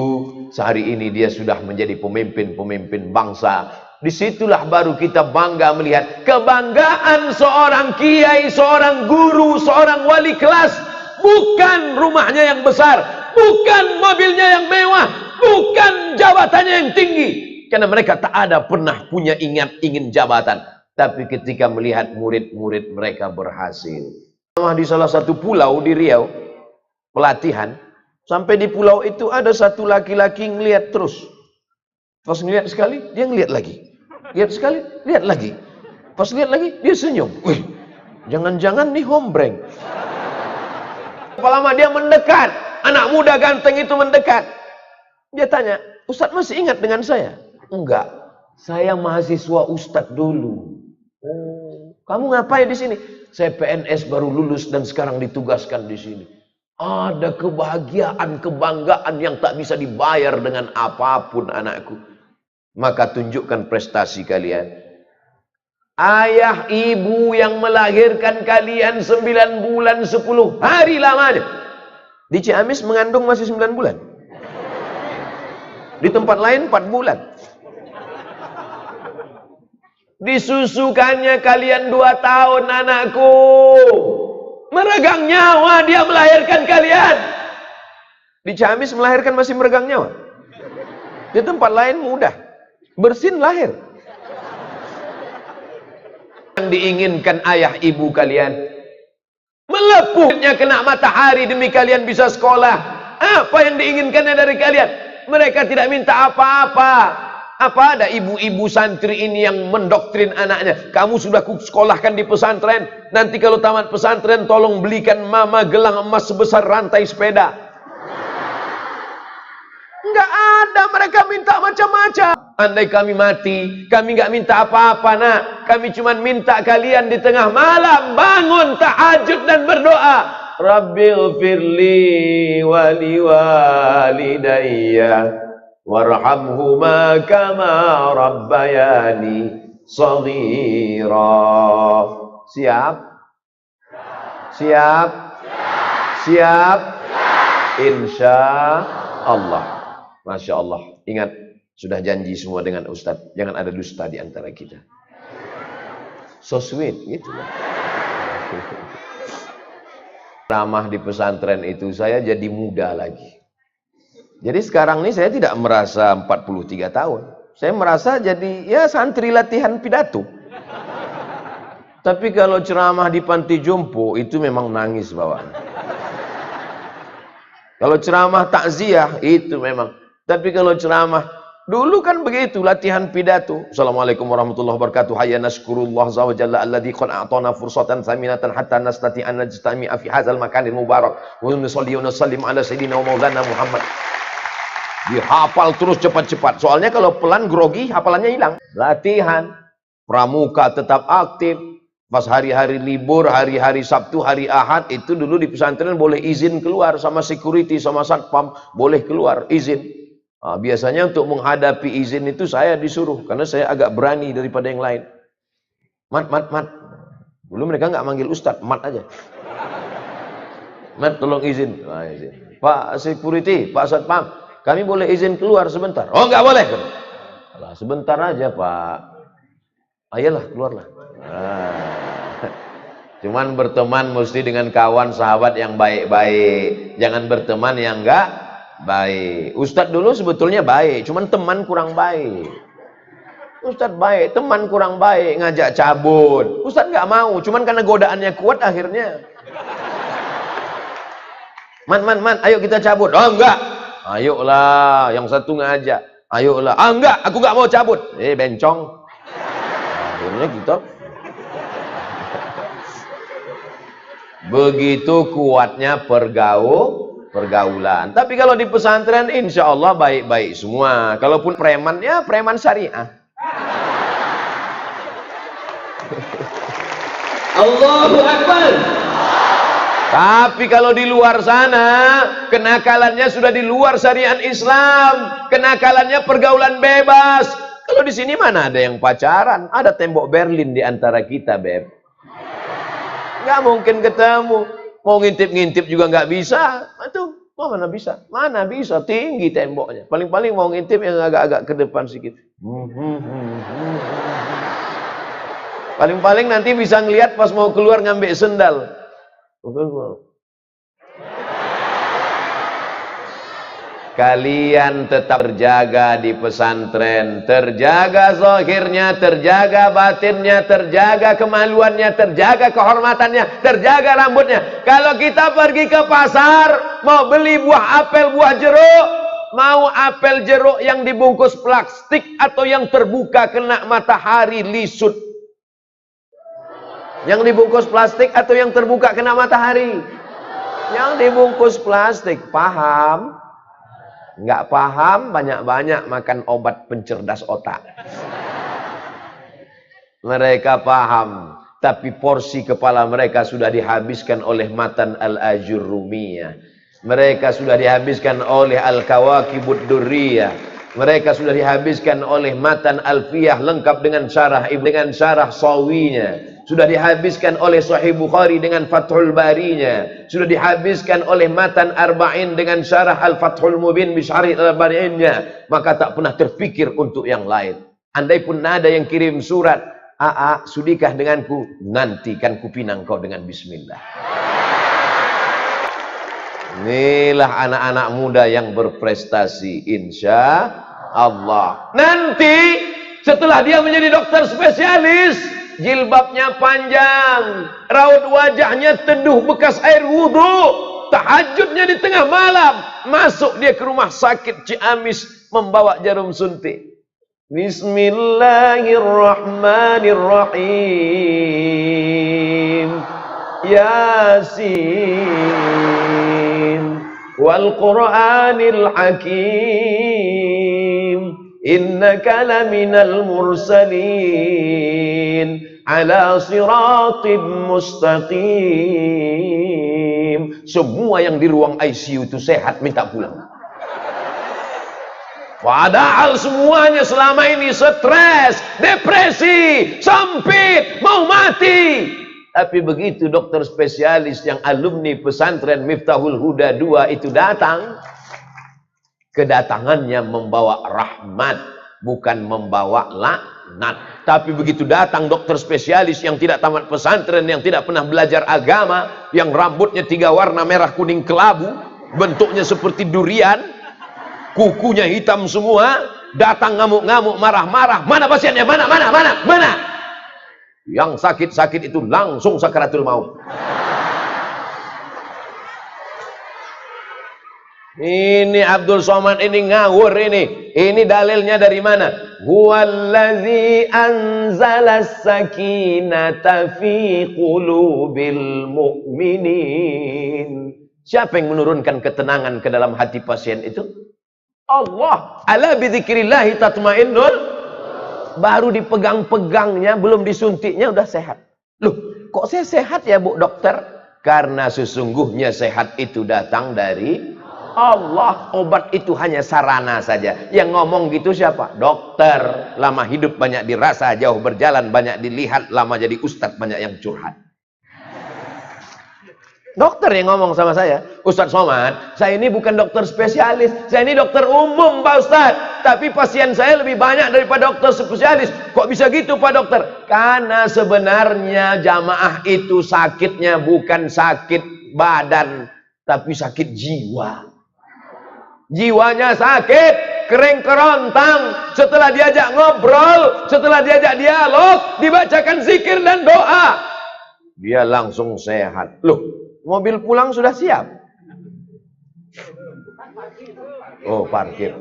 sehari ini dia sudah menjadi pemimpin bangsa. Disitulah baru kita bangga melihat kebanggaan seorang kiai, seorang guru, seorang wali kelas. Bukan rumahnya yang besar, bukan mobilnya yang mewah, bukan jabatannya yang tinggi. Karena mereka tak ada pernah punya ingin jabatan. Tapi ketika melihat murid-murid mereka berhasil. Di salah satu pulau di Riau, pelatihan. Sampai di pulau itu ada satu laki-laki ngelihat terus. Pas ngelihat sekali, dia ngelihat lagi. Lihat sekali, lihat lagi. Pas lihat lagi, dia senyum. Wih, jangan-jangan nih hombreng. Lama dia mendekat. Anak muda ganteng itu mendekat. Dia tanya, Ustadz masih ingat dengan saya? Enggak. Saya mahasiswa Ustadz dulu. Oh, kamu ngapain di sini? Saya PNS baru lulus dan sekarang ditugaskan di sini. Ada kebahagiaan, kebanggaan yang tak bisa dibayar dengan apapun anakku. Maka tunjukkan prestasi kalian. Ayah ibu yang melahirkan kalian 9 bulan 10 hari lamanya. Di Ciamis mengandung masih 9 bulan. Di tempat lain 4 bulan. Disusukannya kalian 2 tahun anakku. Meregang nyawa dia melahirkan kalian. Di Ciamis melahirkan masih meregang nyawa. Di tempat lain mudah. Bersin lahir. Yang diinginkan ayah ibu kalian. Melepas lumpuhnya kena matahari demi kalian bisa sekolah. Apa yang diinginkannya dari kalian? Mereka tidak minta apa-apa. Apa ada ibu-ibu santri ini yang mendoktrin anaknya? Kamu sudah sekolahkan di pesantren, nanti kalau tamat pesantren tolong belikan mama gelang emas sebesar rantai sepeda. Enggak ada, mereka minta macam-macam. Andai kami mati, kami enggak minta apa-apa, nak. Kami cuma minta kalian di tengah malam bangun tahajud dan berdoa. Rabbighfirli wa liwalidayya warhamhuma kama rabbayani shaghira. Siap? Siap? Siap? Insya Allah. Masya Allah. Ingat, sudah janji semua dengan Ustadz. Jangan ada dusta di antara kita. So sweet, gitu lah. Ramah di pesantren itu saya jadi muda lagi. Jadi sekarang ini saya tidak merasa 43 tahun. Saya merasa jadi ya santri latihan pidato. Tapi kalau ceramah di panti jompo itu memang nangis bawaan. Kalau ceramah takziah itu memang. Tapi kalau ceramah dulu kan begitu, latihan pidato. Assalamualaikum warahmatullahi wabarakatuh. Hayya nashkurullah azza wa jalla alladzi qad a'tana fursatan thaminatan hatta nastati'a an najtami'a fi hadzal makanil mubarak. Wa nusalli wa nusallim ala sayyidina wa maulana Muhammad. Dihafal terus cepat-cepat. Soalnya kalau pelan grogi hafalannya hilang. Latihan. Pramuka tetap aktif. Pas hari-hari libur, hari-hari Sabtu, hari Ahad itu dulu di pesantren boleh izin keluar sama security, sama satpam, boleh keluar izin. Nah, biasanya untuk menghadapi izin itu saya disuruh karena saya agak berani daripada yang lain. Mat. Dulu mereka nggak manggil Ustadz, mat aja. Mat, tolong izin. Nah, izin. Pak security, Pak satpam, kami boleh izin keluar sebentar. Oh, nggak boleh. Nah, sebentar aja, Pak. Ayolah, keluarlah. Nah. Cuman berteman mesti dengan kawan sahabat yang baik-baik. Jangan berteman yang enggak baik. Ustadz dulu sebetulnya baik, cuman teman kurang baik. Ustadz baik, teman kurang baik, ngajak cabut. Ustadz nggak mau, cuman karena godaannya kuat akhirnya. Man, ayo kita cabut. Oh enggak. Ayolah, yang satu ngajak. Ayolah. Ah enggak, aku nggak mau cabut. Bencong. Akhirnya kita. Begitu kuatnya pergaulan. Tapi kalau di pesantren insya Allah baik-baik semua. Kalaupun preman, ya preman syariah. Allahu Akbar. Tapi kalau di luar sana, kenakalannya sudah di luar syariat Islam. Kenakalannya pergaulan bebas. Kalau di sini mana ada yang pacaran? Ada tembok Berlin di antara kita, Beb. Nggak mungkin ketemu. Mau ngintip-ngintip juga nggak bisa. Itu mana bisa? Mana bisa? Tinggi temboknya. Paling-paling mau ngintip yang agak-agak ke depan sedikit. Paling-paling nanti bisa ngelihat pas mau keluar ngambil sendal. Kalian tetap terjaga di pesantren, terjaga zahirnya, terjaga batinnya, terjaga kemaluannya, terjaga kehormatannya, terjaga rambutnya. Kalau kita pergi ke pasar, mau beli buah apel, buah jeruk, mau apel jeruk yang dibungkus plastik atau yang terbuka kena matahari lisut? Yang dibungkus plastik atau yang terbuka kena matahari? Yang dibungkus plastik, paham? Nggak paham, banyak-banyak makan obat pencerdas otak. Mereka paham, tapi porsi kepala mereka sudah dihabiskan oleh matan al-ajurrumiyah. Mereka sudah dihabiskan oleh al-kawakibud durriyah. Mereka sudah dihabiskan oleh matan alfiyah lengkap dengan syarah sawinya. Sudah dihabiskan oleh Sahih Bukhari dengan Fathul Barinya. Sudah dihabiskan oleh matan Arba'in dengan syarah Al-Fathul Mubin bisyarih Al-Bari'innya. Maka tak pernah terfikir untuk yang lain. Andai pun ada yang kirim surat, "Aa, sudikah denganku? Nanti kan kupinang kau dengan bismillah." Inilah anak-anak muda yang berprestasi, insya Allah. Nanti setelah dia menjadi dokter spesialis, jilbabnya panjang, raut wajahnya teduh bekas air wudhu, tahajudnya di tengah malam, masuk dia ke rumah sakit Ciamis membawa jarum suntik. Bismillahirrahmanirrahim. Yasin wal Qur'anil Hakim. Innaka laminal mursalin ala siratim mustaqim. Semua yang di ruang ICU itu sehat minta pulang. Padahal semuanya selama ini stres, depresi, sempit, mau mati. Tapi begitu dokter spesialis yang alumni pesantren Miftahul Huda 2 itu datang, kedatangannya membawa rahmat, bukan membawa laknat. Tapi begitu datang dokter spesialis yang tidak tamat pesantren, yang tidak pernah belajar agama, yang rambutnya 3 warna merah kuning kelabu, bentuknya seperti durian, kukunya hitam semua, datang ngamuk-ngamuk, marah-marah. Mana pasiennya? Mana? Yang sakit-sakit itu langsung sakaratul maut. Ini Abdul Somad ini ngawur ini. Ini dalilnya dari mana? Huwallazi anzalas sakinata fi qulubil mu'minin. Siapa yang menurunkan ketenangan ke dalam hati pasien itu? Allah. Ala bidzikrillahi tatmainnul. Baru dipegang-pegangnya, belum disuntiknya udah sehat. Loh, kok saya sehat ya Bu Dokter? Karena sesungguhnya sehat itu datang dari Allah. Obat itu hanya sarana saja. Yang ngomong gitu siapa? Dokter. Lama hidup banyak dirasa, jauh berjalan banyak dilihat, lama jadi ustadz banyak yang curhat. Dokter yang ngomong sama saya, Ustadz Somad, saya ini bukan dokter spesialis, saya ini dokter umum Pak Ustadz, tapi pasien saya lebih banyak daripada dokter spesialis. Kok bisa gitu Pak Dokter? Karena sebenarnya jamaah itu sakitnya bukan sakit badan, tapi sakit jiwa. Jiwanya sakit, kering kerontang, setelah diajak ngobrol, setelah diajak dialog, dibacakan zikir dan doa, dia langsung sehat. Loh, mobil pulang sudah siap. Oh, parkir.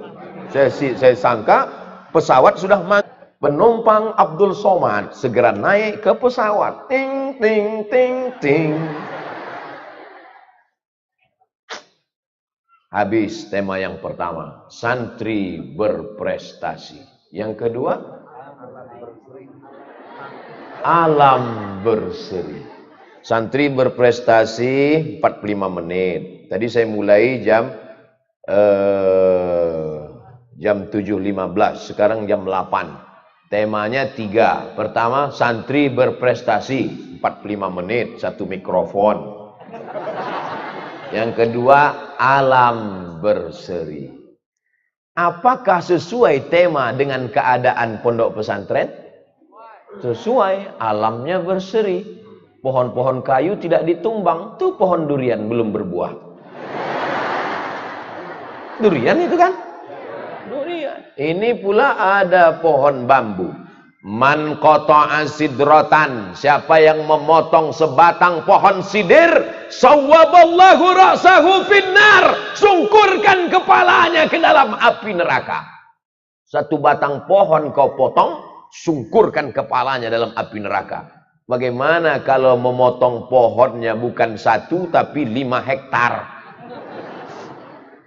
Saya sangka pesawat sudah mati. Penumpang Abdul Somad segera naik ke pesawat. Ting ting ting ting. Habis tema yang pertama, santri berprestasi. Yang kedua, alam berseri. Santri berprestasi 45 menit. Tadi saya mulai jam 7.15, sekarang jam 8. Temanya 3. Pertama, santri berprestasi 45 menit, 1 mikrofon. Yang kedua, alam berseri. Apakah sesuai tema dengan keadaan pondok pesantren? Sesuai, alamnya berseri. Pohon-pohon kayu tidak ditumbang. Tuh pohon durian belum berbuah. Durian itu kan? Durian. Ini pula ada pohon bambu. Man qata'a sidratan. Siapa yang memotong sebatang pohon sidir, sawwaballahu ra'sahu finnar. Sungkurkan kepalanya ke dalam api neraka. Satu batang pohon kau potong, sungkurkan kepalanya dalam api neraka. Bagaimana kalau memotong pohonnya bukan 1 tapi 5 hektar?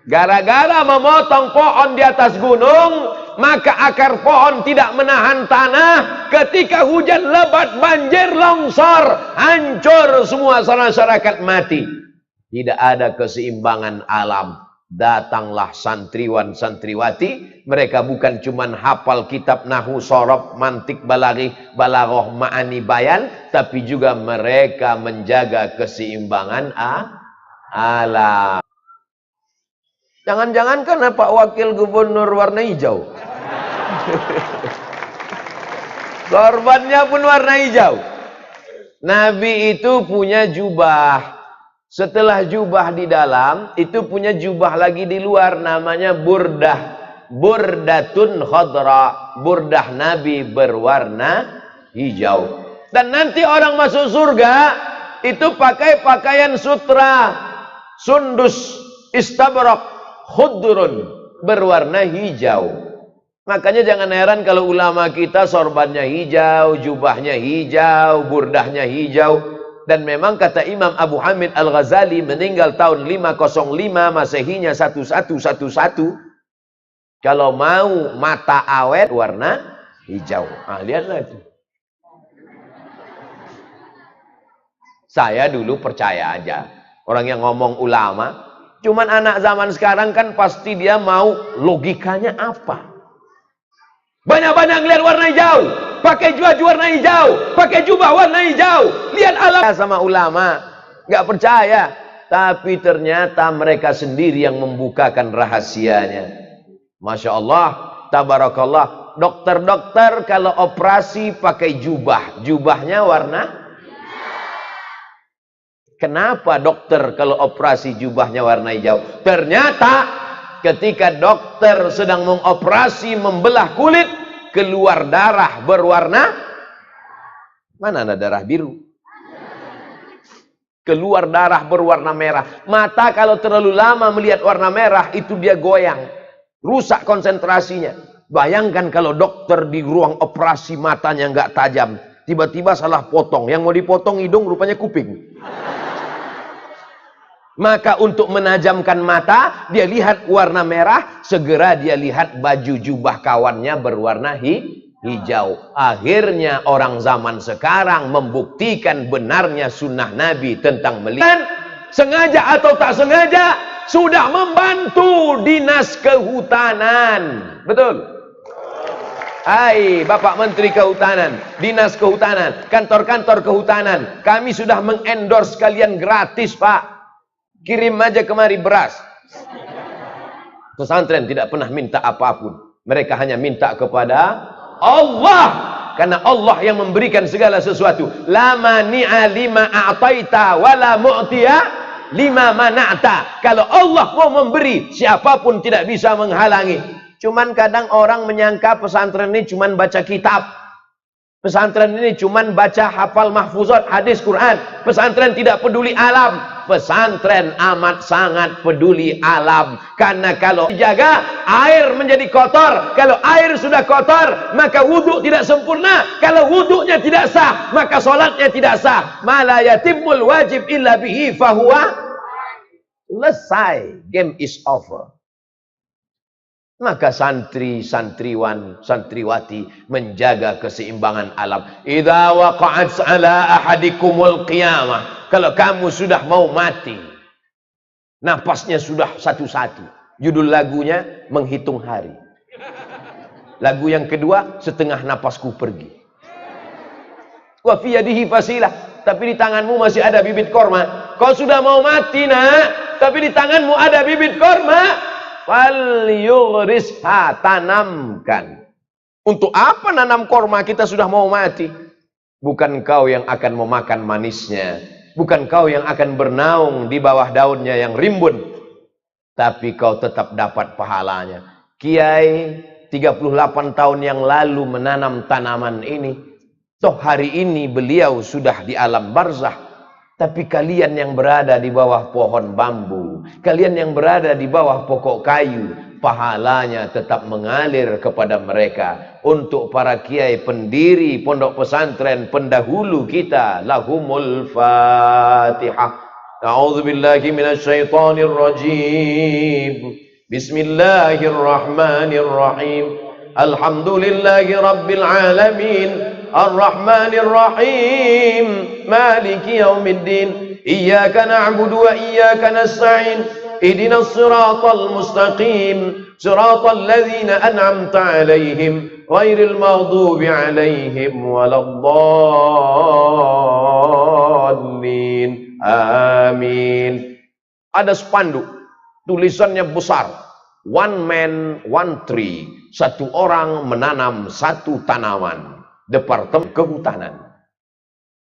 Gara-gara memotong pohon di atas gunung, maka akar pohon tidak menahan tanah. Ketika hujan lebat, banjir, longsor, hancur semua masyarakat mati. Tidak ada keseimbangan alam. Datanglah santriwan santriwati, mereka bukan cuma hafal kitab nahwu sorof mantik balaghah balaghah ma'ani bayan, tapi juga mereka menjaga keseimbangan alam. Jangan-jangan kan Pak Wakil Gubernur warna hijau. Sorbannya pun warna hijau. Nabi itu punya jubah. Setelah jubah di dalam, itu punya jubah lagi di luar, namanya burdah. Burdatun khadra. Burdah Nabi berwarna hijau. Dan nanti orang masuk surga itu pakai pakaian sutra, sundus, istabrak, khudrun, berwarna hijau. Makanya jangan heran kalau ulama kita sorbannya hijau, jubahnya hijau, burdahnya hijau. Dan memang kata Imam Abu Hamid Al-Ghazali meninggal tahun 505 Masehinya 1111. Kalau mau mata awet warna hijau. Ah, lihatlah itu. Saya dulu percaya aja. Orang yang ngomong ulama. Cuman anak zaman sekarang kan pasti dia mau logikanya apa. Banyak-banyak lihat warna hijau. Pakai baju warna hijau. Pakai jubah warna hijau. Lihat alam. Sama ulama. Nggak percaya. Tapi ternyata mereka sendiri yang membukakan rahasianya. Masya Allah. Tabarakallah. Dokter-dokter kalau operasi pakai jubah. Jubahnya warna. Kenapa dokter kalau operasi jubahnya warna hijau? Ternyata ketika dokter sedang mengoperasi membelah kulit, keluar darah berwarna, mana ada darah biru? Keluar darah berwarna merah. Mata kalau terlalu lama melihat warna merah, itu dia goyang, rusak konsentrasinya. Bayangkan kalau dokter di ruang operasi matanya nggak tajam, tiba-tiba salah potong, yang mau dipotong hidung rupanya kuping. Maka untuk menajamkan mata, dia lihat warna merah, segera dia lihat baju jubah kawannya berwarna hijau. Akhirnya orang zaman sekarang membuktikan benarnya sunnah Nabi tentang melihat. Sengaja atau tak sengaja, sudah membantu dinas kehutanan. Betul? Hai Bapak Menteri Kehutanan, Dinas Kehutanan, kantor-kantor kehutanan, kami sudah mengendorse kalian gratis Pak. Kirim aja kemari beras. Pesantren tidak pernah minta apapun. Mereka hanya minta kepada Allah. Karena Allah yang memberikan segala sesuatu. La mani'a lima a'taita wa la mu'tiya lima mana'ta. Kalau Allah mau memberi, siapapun tidak bisa menghalangi. Cuman kadang orang menyangka pesantren ini cuman baca kitab. Pesantren ini cuman baca hafal mahfuzat hadis Quran. Pesantren tidak peduli alam. Pesantren amat sangat peduli alam. Karena kalau dijaga, air menjadi kotor. Kalau air sudah kotor, maka wudhu tidak sempurna. Kalau wudhunya tidak sah, maka solatnya tidak sah. Mala yatimul wajib illa bihi fahuwa. Selesai. Game is over. Maka santri, santriwan, santriwati menjaga keseimbangan alam. Idza waqa'at ala ahadikumul qiyamah. Kalau kamu sudah mau mati, napasnya sudah satu-satu. Judul lagunya Menghitung Hari. Lagu yang kedua, Setengah Napasku Pergi. Wa fi yadihi fasilah. Tapi di tanganmu masih ada bibit korma. Kau sudah mau mati nak, tapi di tanganmu ada bibit korma. Fal yughrisha, tanamkan. Untuk apa nanam korma, kita sudah mau mati? Bukan kau yang akan memakan manisnya, bukan kau yang akan bernaung di bawah daunnya yang rimbun, tapi kau tetap dapat pahalanya. Kiai 38 tahun yang lalu menanam tanaman ini, toh hari ini beliau sudah di alam barzah. Tapi kalian yang berada di bawah pohon bambu, kalian yang berada di bawah pokok kayu, pahalanya tetap mengalir kepada mereka. Untuk para kiai pendiri pondok pesantren pendahulu kita, lahumul fatihah. A'udzubillahi minasyaitonir rajim. Bismillahirrahmanirrahim. Alhamdulillahi rabbil alamin. Ar-Rahmanir Rahim, Maliki Yaumiddin. Iyyaka na'budu wa iyyaka nasta'in. Ihdinas siratal mustaqim, siratal ladzina an'amta 'alaihim, ghairil maghdubi 'alaihim waladdallin. Amin. Ada spanduk, tulisannya besar. One man, one tree. Satu orang menanam satu tanaman. Departemen Kehutanan.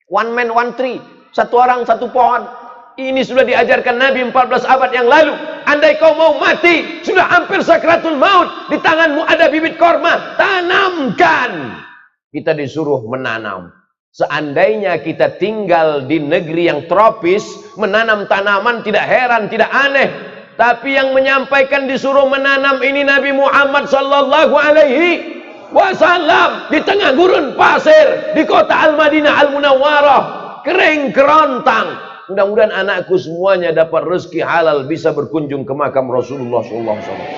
One man, one tree. Satu orang, satu pohon. Ini sudah diajarkan Nabi 14 abad yang lalu. Andai kau mau mati, sudah hampir sakratul maut, di tanganmu ada bibit korma, tanamkan. Kita disuruh menanam. Seandainya kita tinggal di negeri yang tropis, menanam tanaman tidak heran, tidak aneh. Tapi yang menyampaikan disuruh menanam ini Nabi Muhammad sallallahu alaihi wasallam di tengah gurun pasir di kota Al-Madinah Al-Munawwarah, kering kerontang. Mudah-mudahan anakku semuanya dapat rezeki halal bisa berkunjung ke makam Rasulullah sallallahu alaihi wasallam.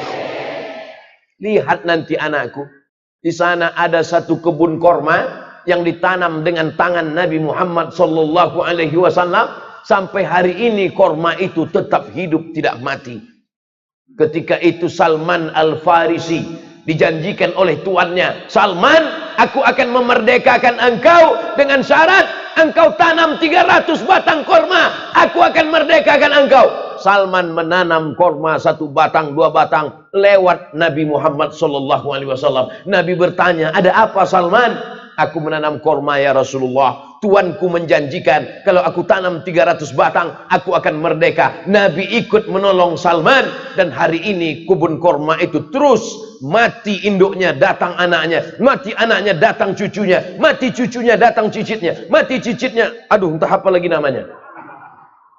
Lihat nanti anakku, di sana ada satu kebun korma yang ditanam dengan tangan Nabi Muhammad sallallahu alaihi wasallam. Sampai hari ini korma itu tetap hidup, tidak mati. Ketika itu Salman Al-Farisi dijanjikan oleh tuannya, Salman, aku akan memerdekakan engkau dengan syarat engkau tanam 300 batang korma, aku akan merdekakan engkau. Salman menanam korma 1 batang, 2 batang, lewat Nabi Muhammad sallallahu alaihi wasallam. Nabi bertanya, ada apa Salman? Aku menanam korma ya Rasulullah. Tuanku menjanjikan kalau aku tanam 300 batang aku akan merdeka. Nabi ikut menolong Salman dan hari ini kebun korma itu terus mati induknya, datang anaknya, mati anaknya, datang cucunya, mati cucunya, datang cicitnya, mati cicitnya, aduh entah apa lagi namanya.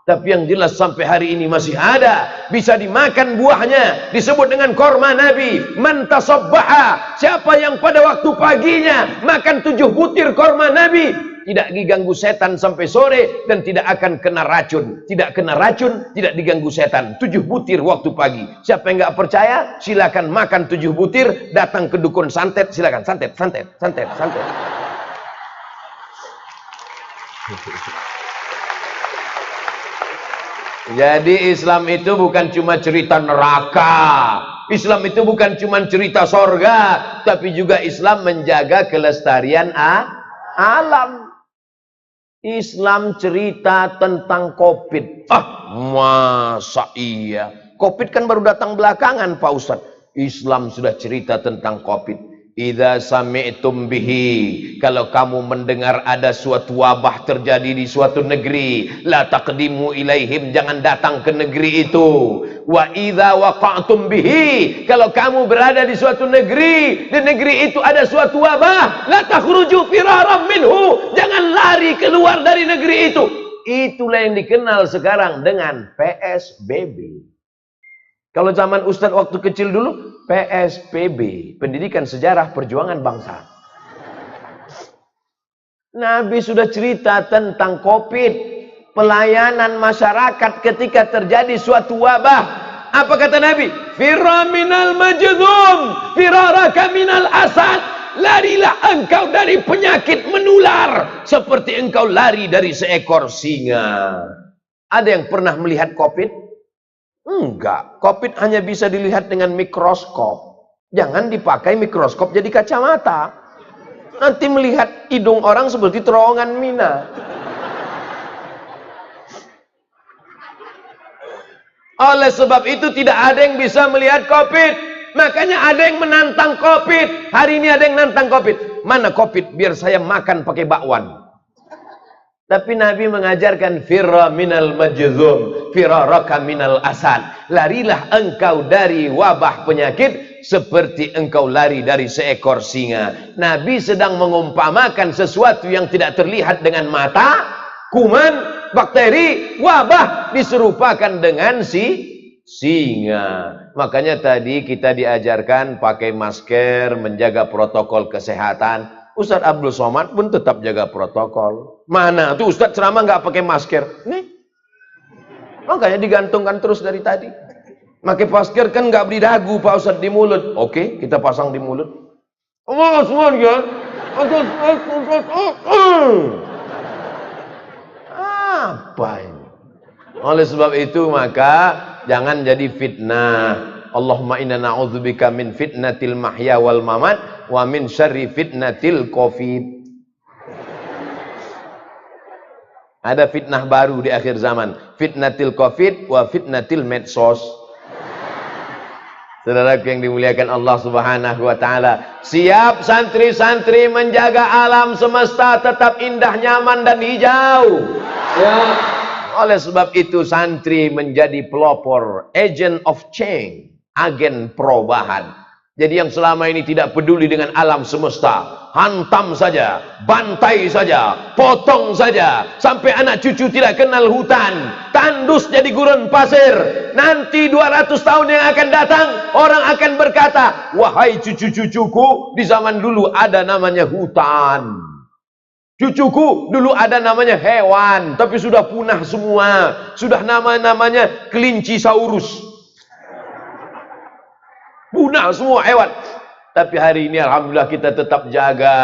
Tapi yang jelas sampai hari ini masih ada, bisa dimakan buahnya, disebut dengan korma Nabi. Man tasabbaha, siapa yang pada waktu paginya makan 7 butir korma Nabi, tidak diganggu setan sampai sore dan tidak akan kena racun. Tidak kena racun, tidak diganggu setan. 7 butir waktu pagi. Siapa yang nggak percaya, silakan makan 7 butir, datang ke dukun santet, silakan santet, santet, santet, santet. Jadi Islam itu bukan cuma cerita neraka. Islam itu bukan cuma cerita sorga. Tapi juga Islam menjaga kelestarian alam. Islam cerita tentang COVID. Masa iya? COVID kan baru datang belakangan Pak Ustadz. Islam sudah cerita tentang COVID. Idza sami'tum bihi, kalau kamu mendengar ada suatu wabah terjadi di suatu negeri, la taqdimu ilaihim, jangan datang ke negeri itu. Wa idza waqa'tum bihi, kalau kamu berada di suatu negeri, di negeri itu ada suatu wabah, la takhruju firaram minhu, jangan lari keluar dari negeri itu. Itulah yang dikenal sekarang dengan PSBB. Kalau zaman Ustadz waktu kecil dulu, PSPB, Pendidikan Sejarah Perjuangan Bangsa. Nabi sudah cerita tentang COVID, pelayanan masyarakat ketika terjadi suatu wabah. Apa kata Nabi? Firra minal majzum, firaraka minal asad. Larilah engkau dari penyakit menular seperti engkau lari dari seekor singa. Ada yang pernah melihat COVID? Enggak, COVID hanya bisa dilihat dengan mikroskop. Jangan dipakai mikroskop jadi kacamata. Nanti melihat hidung orang seperti terowongan Mina. Oleh sebab itu tidak ada yang bisa melihat COVID. Makanya ada yang menantang COVID. Hari ini ada yang nantang COVID. Mana COVID? Biar saya makan pakai bakwan. Tapi Nabi mengajarkan firra minal majzum, firaraka minal asad. Larilah engkau dari wabah penyakit seperti engkau lari dari seekor singa. Nabi sedang mengumpamakan sesuatu yang tidak terlihat dengan mata, kuman, bakteri, wabah diserupakan dengan singa. Makanya tadi kita diajarkan pakai masker, menjaga protokol kesehatan. Ustadz Abdul Somad pun tetap jaga protokol. Mana tuh Ustadz ceramah nggak pakai masker? Nih, makanya digantungkan terus dari tadi. Pakai masker kan nggak beri dagu Pak Ustadz di mulut. Oke, kita pasang di mulut. Allah semuanya. Apa ini? Oleh sebab itu maka jangan jadi fitnah. Allahumma inna na'udzubika min fitnatil mahya wal mamat wa min syarri fitnatil covid. Ada fitnah baru di akhir zaman, fitnatil covid wa fitnatil medsos. Saudaraku yang dimuliakan Allah Subhanahu wa taala, siap santri-santri menjaga alam semesta tetap indah, nyaman dan hijau. Ya. Oleh sebab itu santri menjadi pelopor, agent of change, agen perubahan. Jadi yang selama ini tidak peduli dengan alam semesta, hantam saja, bantai saja, potong saja, sampai anak cucu tidak kenal hutan, tandus jadi gurun pasir. Nanti 200 tahun yang akan datang, orang akan berkata, wahai cucu-cucuku, di zaman dulu ada namanya hutan. Cucuku dulu ada namanya hewan, tapi sudah punah semua. Sudah namanya kelinci saurus. Punah semua hewan. Tapi hari ini alhamdulillah kita tetap jaga.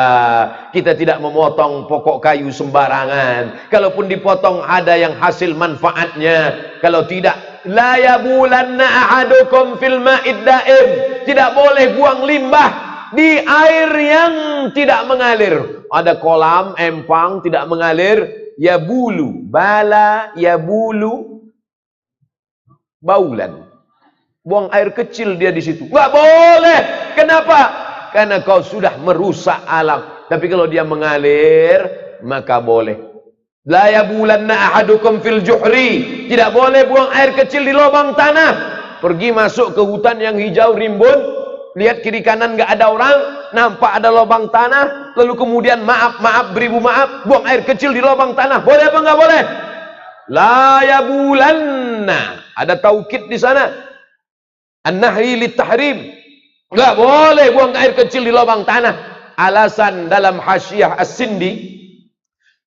Kita tidak memotong pokok kayu sembarangan. Kalaupun dipotong ada yang hasil manfaatnya. Kalau tidak, la yabulanna ahadukum fil ma'id daim. Tidak boleh buang limbah di air yang tidak mengalir. Ada kolam, empang tidak mengalir, yabulu, bala, yabulu, baulan. Buang air kecil dia di situ. Nggak boleh. Kenapa? Karena kau sudah merusak alam. Tapi kalau dia mengalir, maka boleh. La yabulanna ahadukum fil juhri. Tidak boleh buang air kecil di lubang tanah. Pergi masuk ke hutan yang hijau rimbun, lihat kiri kanan nggak ada orang, nampak ada lubang tanah, lalu kemudian maaf, beribu maaf, buang air kecil di lubang tanah. Boleh apa nggak boleh? La yabulanna. Ada taukid di sana. An-nahyi lit-tahrim. Enggak boleh buang air kecil di lubang tanah. Alasan dalam Hasyiah As-Sindi.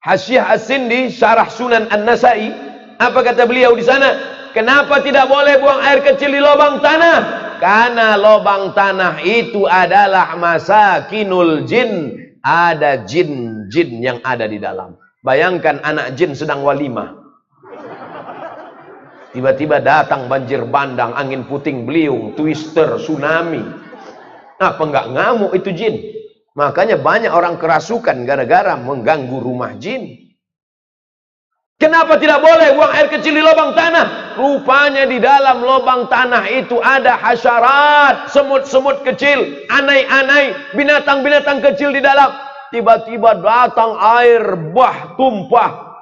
Hasyiah As-Sindi syarah Sunan An-Nasai. Apa kata beliau di sana? Kenapa tidak boleh buang air kecil di lubang tanah? Karena lubang tanah itu adalah masakinul jin. Ada jin-jin yang ada di dalam. Bayangkan anak jin sedang walimah. Tiba-tiba datang banjir bandang, angin puting beliung, twister, tsunami. Apa enggak ngamuk itu jin? Makanya banyak orang kerasukan gara-gara mengganggu rumah jin. Kenapa tidak boleh buang air kecil di lubang tanah? Rupanya di dalam lubang tanah itu ada hasyarat, semut-semut kecil, anai-anai, binatang-binatang kecil di dalam. Tiba-tiba datang air bah tumpah.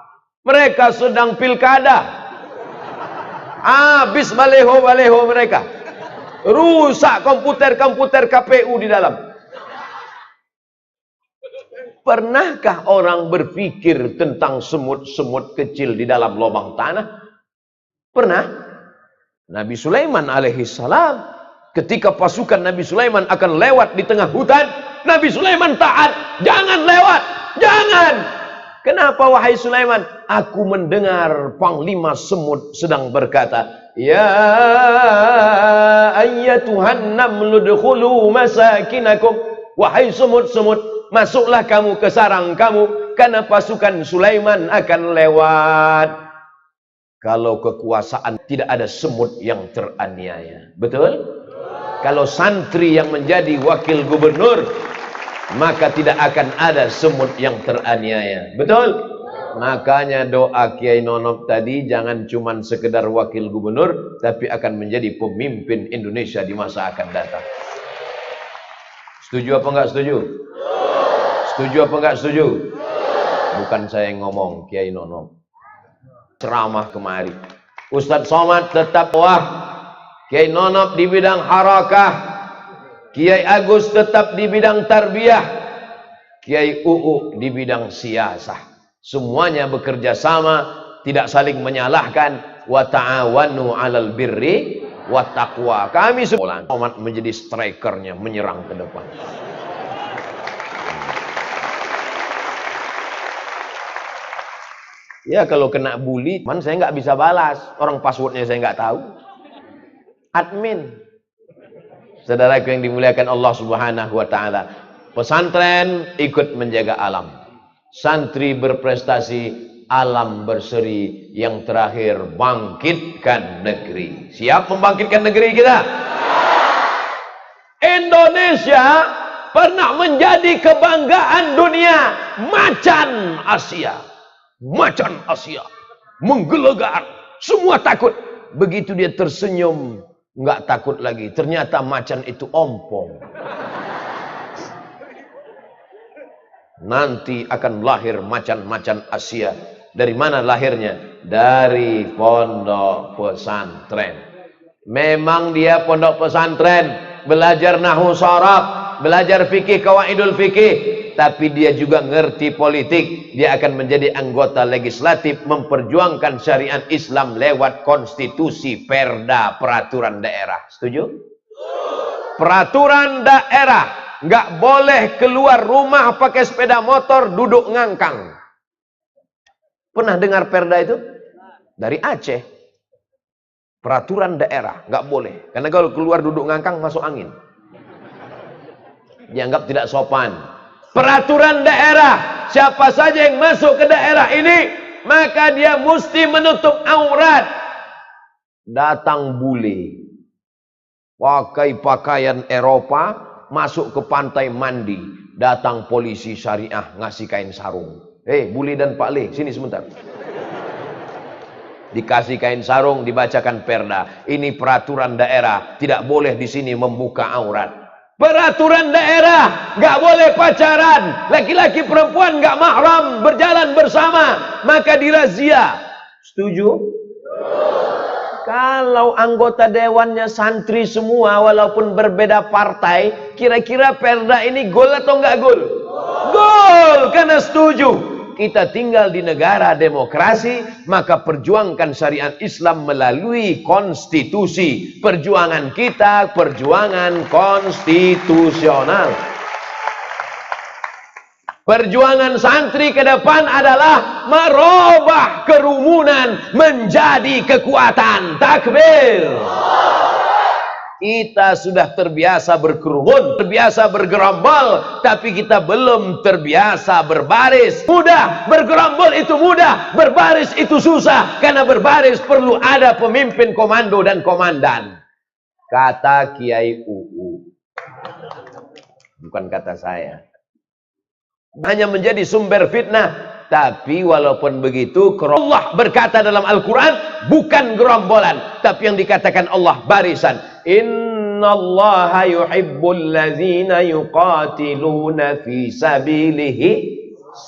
Mereka sedang pilkada. Habis baleho-baleho mereka. Rusak komputer-komputer KPU di dalam. Pernahkah orang berpikir tentang semut-semut kecil di dalam lubang tanah? Pernah. Nabi Sulaiman alaihissalam, ketika pasukan Nabi Sulaiman akan lewat di tengah hutan, Nabi Sulaiman taat. Jangan lewat. Jangan. Kenapa wahai Sulaiman? Aku mendengar panglima semut sedang berkata, ya ayyatuhan namlu dkhulu masakinakum. Wahai semut-semut, masuklah kamu ke sarang kamu, karena pasukan Sulaiman akan lewat. Kalau kekuasaan tidak ada semut yang teraniaya. Betul? Kalau santri yang menjadi wakil gubernur, maka tidak akan ada semut yang teraniaya. Betul? Makanya doa Kiai Nonop tadi jangan cuma sekedar wakil gubernur, tapi akan menjadi pemimpin Indonesia di masa akan datang. Setuju apa enggak setuju? Setuju apa enggak setuju? Bukan saya yang ngomong, Kiai Nonop. Ceramah kemari. Ustadz Somad tetap Kiai Nonop di bidang harakah. Kiai Agus tetap di bidang tarbiyah, Kiai UU di bidang siasah. Semuanya bekerja sama, tidak saling menyalahkan. Wa ta'awanu 'alal birri wa taqwa. Kami semua menjadi strikernya, menyerang ke depan. Ya kalau kena bully, saya nggak bisa balas. Orang passwordnya saya nggak tahu. Admin. Saudaraku yang dimuliakan Allah Subhanahu wa taala, pesantren ikut menjaga alam. Santri berprestasi, alam berseri. Yang terakhir, bangkitkan negeri. Siap membangkitkan negeri kita? Indonesia pernah menjadi kebanggaan dunia. Macan Asia. Macan Asia. Menggelegar. Semua takut. Begitu dia tersenyum, nggak takut lagi. Ternyata macan itu ompong. Nanti akan lahir macan-macan Asia. Dari mana lahirnya? Dari pondok pesantren. Memang dia pondok pesantren, belajar nahwu sharaf, belajar fikih, qawaidul fikih, tapi dia juga ngerti politik. Dia akan menjadi anggota legislatif memperjuangkan syariat Islam lewat konstitusi, perda, peraturan daerah. Setuju? Peraturan daerah, nggak boleh keluar rumah pakai sepeda motor, duduk ngangkang. Pernah dengar perda itu? Dari Aceh. Peraturan daerah, nggak boleh. Karena kalau keluar duduk ngangkang masuk angin. Dianggap tidak sopan. Peraturan daerah, siapa saja yang masuk ke daerah ini, maka dia mesti menutup aurat. Datang bule, pakai pakaian Eropa, masuk ke pantai mandi. Datang polisi syariah ngasih kain sarung. Bule dan Pak Le, sini sebentar. Dikasih kain sarung, dibacakan perda. Ini peraturan daerah, tidak boleh di sini membuka aurat. Peraturan daerah, nggak boleh pacaran, laki-laki perempuan nggak mahram berjalan bersama, maka dirazia. Setuju? Kalau anggota dewannya santri semua, walaupun berbeda partai, kira-kira perda ini gol atau nggak gol? Gol, karena setuju. Kita tinggal di negara demokrasi, maka perjuangkan syariat Islam melalui konstitusi. Perjuangan kita, perjuangan konstitusional. Perjuangan santri ke depan adalah merubah kerumunan menjadi kekuatan. Takbir. Kita sudah terbiasa berkerumun, terbiasa bergerombol, tapi kita belum terbiasa berbaris. Mudah, bergerombol itu mudah, berbaris itu susah. Karena berbaris perlu ada pemimpin komando dan komandan. Kata Kiai UU. Bukan kata saya. Hanya menjadi sumber fitnah. Tapi walaupun begitu, Allah berkata dalam Al-Quran, bukan gerombolan, tapi yang dikatakan Allah barisan. Innallaha yuhibbul ladzina yuqatiluna fi sabilihi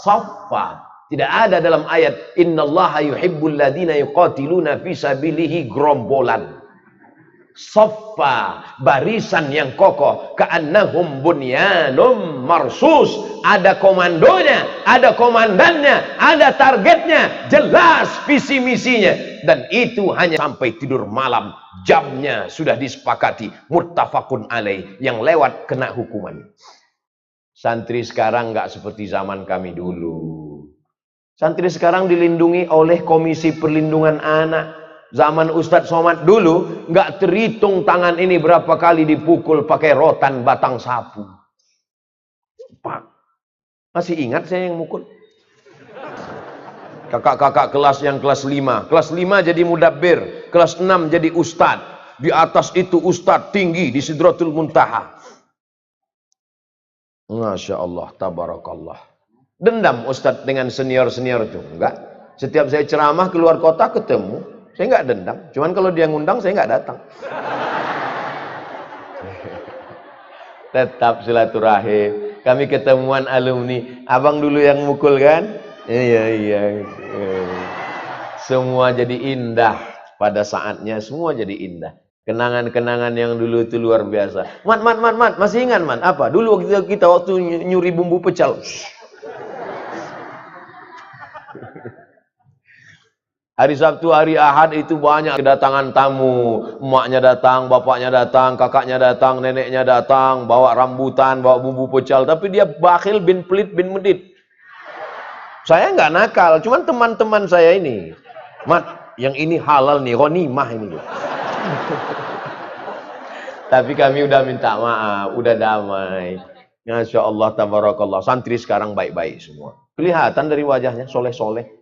saffa. Tidak ada dalam ayat innallaha yuhibbul ladzina yuqatiluna fi sabilihi gerombolan. Saffa, barisan yang kokoh. Ka'annahum bunyanum marsus. Ada komandonya, ada komandannya, ada targetnya, jelas visi misinya. Dan itu hanya sampai tidur malam, jamnya sudah disepakati, muttafaqun alaih, yang lewat kena hukuman. Santri sekarang nggak seperti zaman kami dulu. Santri sekarang dilindungi oleh Komisi Perlindungan Anak. Zaman Ustadz Somad dulu nggak terhitung tangan ini berapa kali dipukul pakai rotan batang sapu. Pak, masih ingat saya yang mukul? Kakak-kakak kelas yang kelas 5. Kelas 5 jadi mudabbir, kelas 6 jadi ustadz. Di atas itu ustadz tinggi di Sidratul Muntaha. Masya Allah, tabarakallah. Dendam ustadz dengan senior-senior itu? Enggak. Setiap saya ceramah keluar kota ketemu. Saya nggak dendam, cuman kalau dia ngundang saya nggak datang. Tetap silaturahim. Kami ketemuan alumni, abang dulu yang mukul kan? Iya. Semua jadi indah pada saatnya, semua jadi indah. Kenangan-kenangan yang dulu itu luar biasa. Mat, masih ingat man? Apa? Dulu kita waktu nyuri bumbu pecel. Hari Sabtu, hari Ahad itu banyak kedatangan tamu. Emaknya datang, bapaknya datang, kakaknya datang, neneknya datang, bawa rambutan, bawa bumbu pecel. Tapi dia bakhil bin pelit bin medit. Saya nggak nakal, cuman teman-teman saya ini. Mat, yang ini halal nih, ghanimah ini. Tapi kami udah minta maaf, udah damai. Masya Allah, tabarakallah. Santri sekarang baik-baik semua. Kelihatan dari wajahnya, soleh-soleh.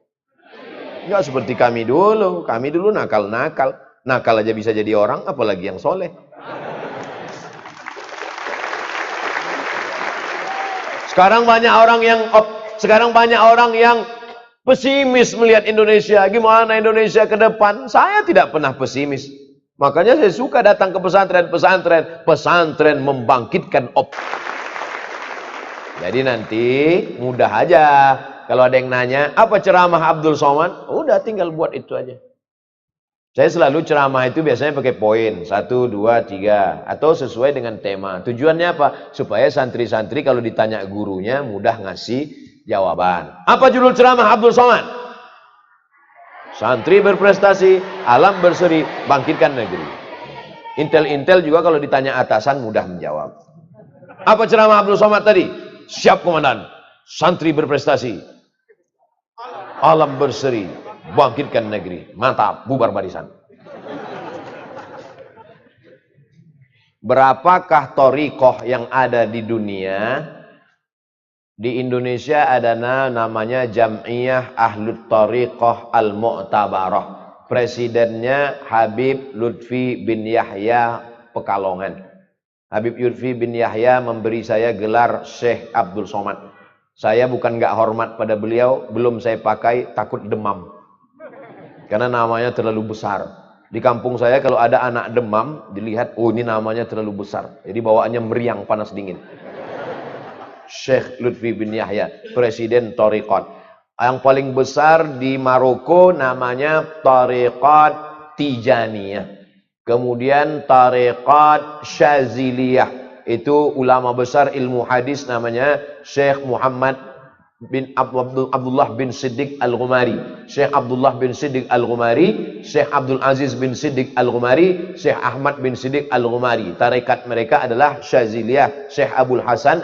Enggak seperti kami dulu. Kami dulu nakal-nakal. Nakal aja bisa jadi orang, apalagi yang soleh. Sekarang banyak orang yang pesimis melihat Indonesia. Gimana Indonesia ke depan? Saya tidak pernah pesimis. Makanya saya suka datang ke pesantren. Pesantren membangkitkan Jadi nanti mudah aja. Kalau ada yang nanya, apa ceramah Abdul Somad? Udah tinggal buat itu aja. Saya selalu ceramah itu biasanya pakai poin 1, 2, 3 atau sesuai dengan tema. Tujuannya apa? Supaya santri-santri kalau ditanya gurunya mudah ngasih jawaban. Apa judul ceramah Abdul Somad? Santri berprestasi, alam berseri, bangkitkan negeri. Intel-intel juga kalau ditanya atasan mudah menjawab. Apa ceramah Abdul Somad tadi? Siap komandan, santri berprestasi, alam berseri, bangkitkan negeri. Mantap, bubar barisan. Berapakah thariqah yang ada di dunia? Di Indonesia ada namanya Jam'iyah Ahlut Thariqah Al-Mu'tabarah. Presidennya Habib Lutfi bin Yahya Pekalongan. Habib Lutfi bin Yahya memberi saya gelar Syekh Abdul Somad. Saya bukan gak hormat pada beliau, belum saya pakai, takut demam. Karena namanya terlalu besar. Di kampung saya kalau ada anak demam, dilihat, oh ini namanya terlalu besar. Jadi bawaannya meriang, panas dingin. Syekh Lutfi bin Yahya, Presiden Thariqat. Yang paling besar di Maroko namanya Thariqat Tijaniyah. Kemudian Thariqat Syaziliyah. Itu ulama besar ilmu hadis namanya Syekh Muhammad bin Abdullah bin Siddiq Al-Ghumari. Syekh Abdullah bin Siddiq Al-Ghumari, Syekh Abdul Aziz bin Siddiq Al-Ghumari, Syekh Ahmad bin Siddiq Al-Ghumari. Tarekat mereka adalah Syaziliyah, Syekh Abdul Hasan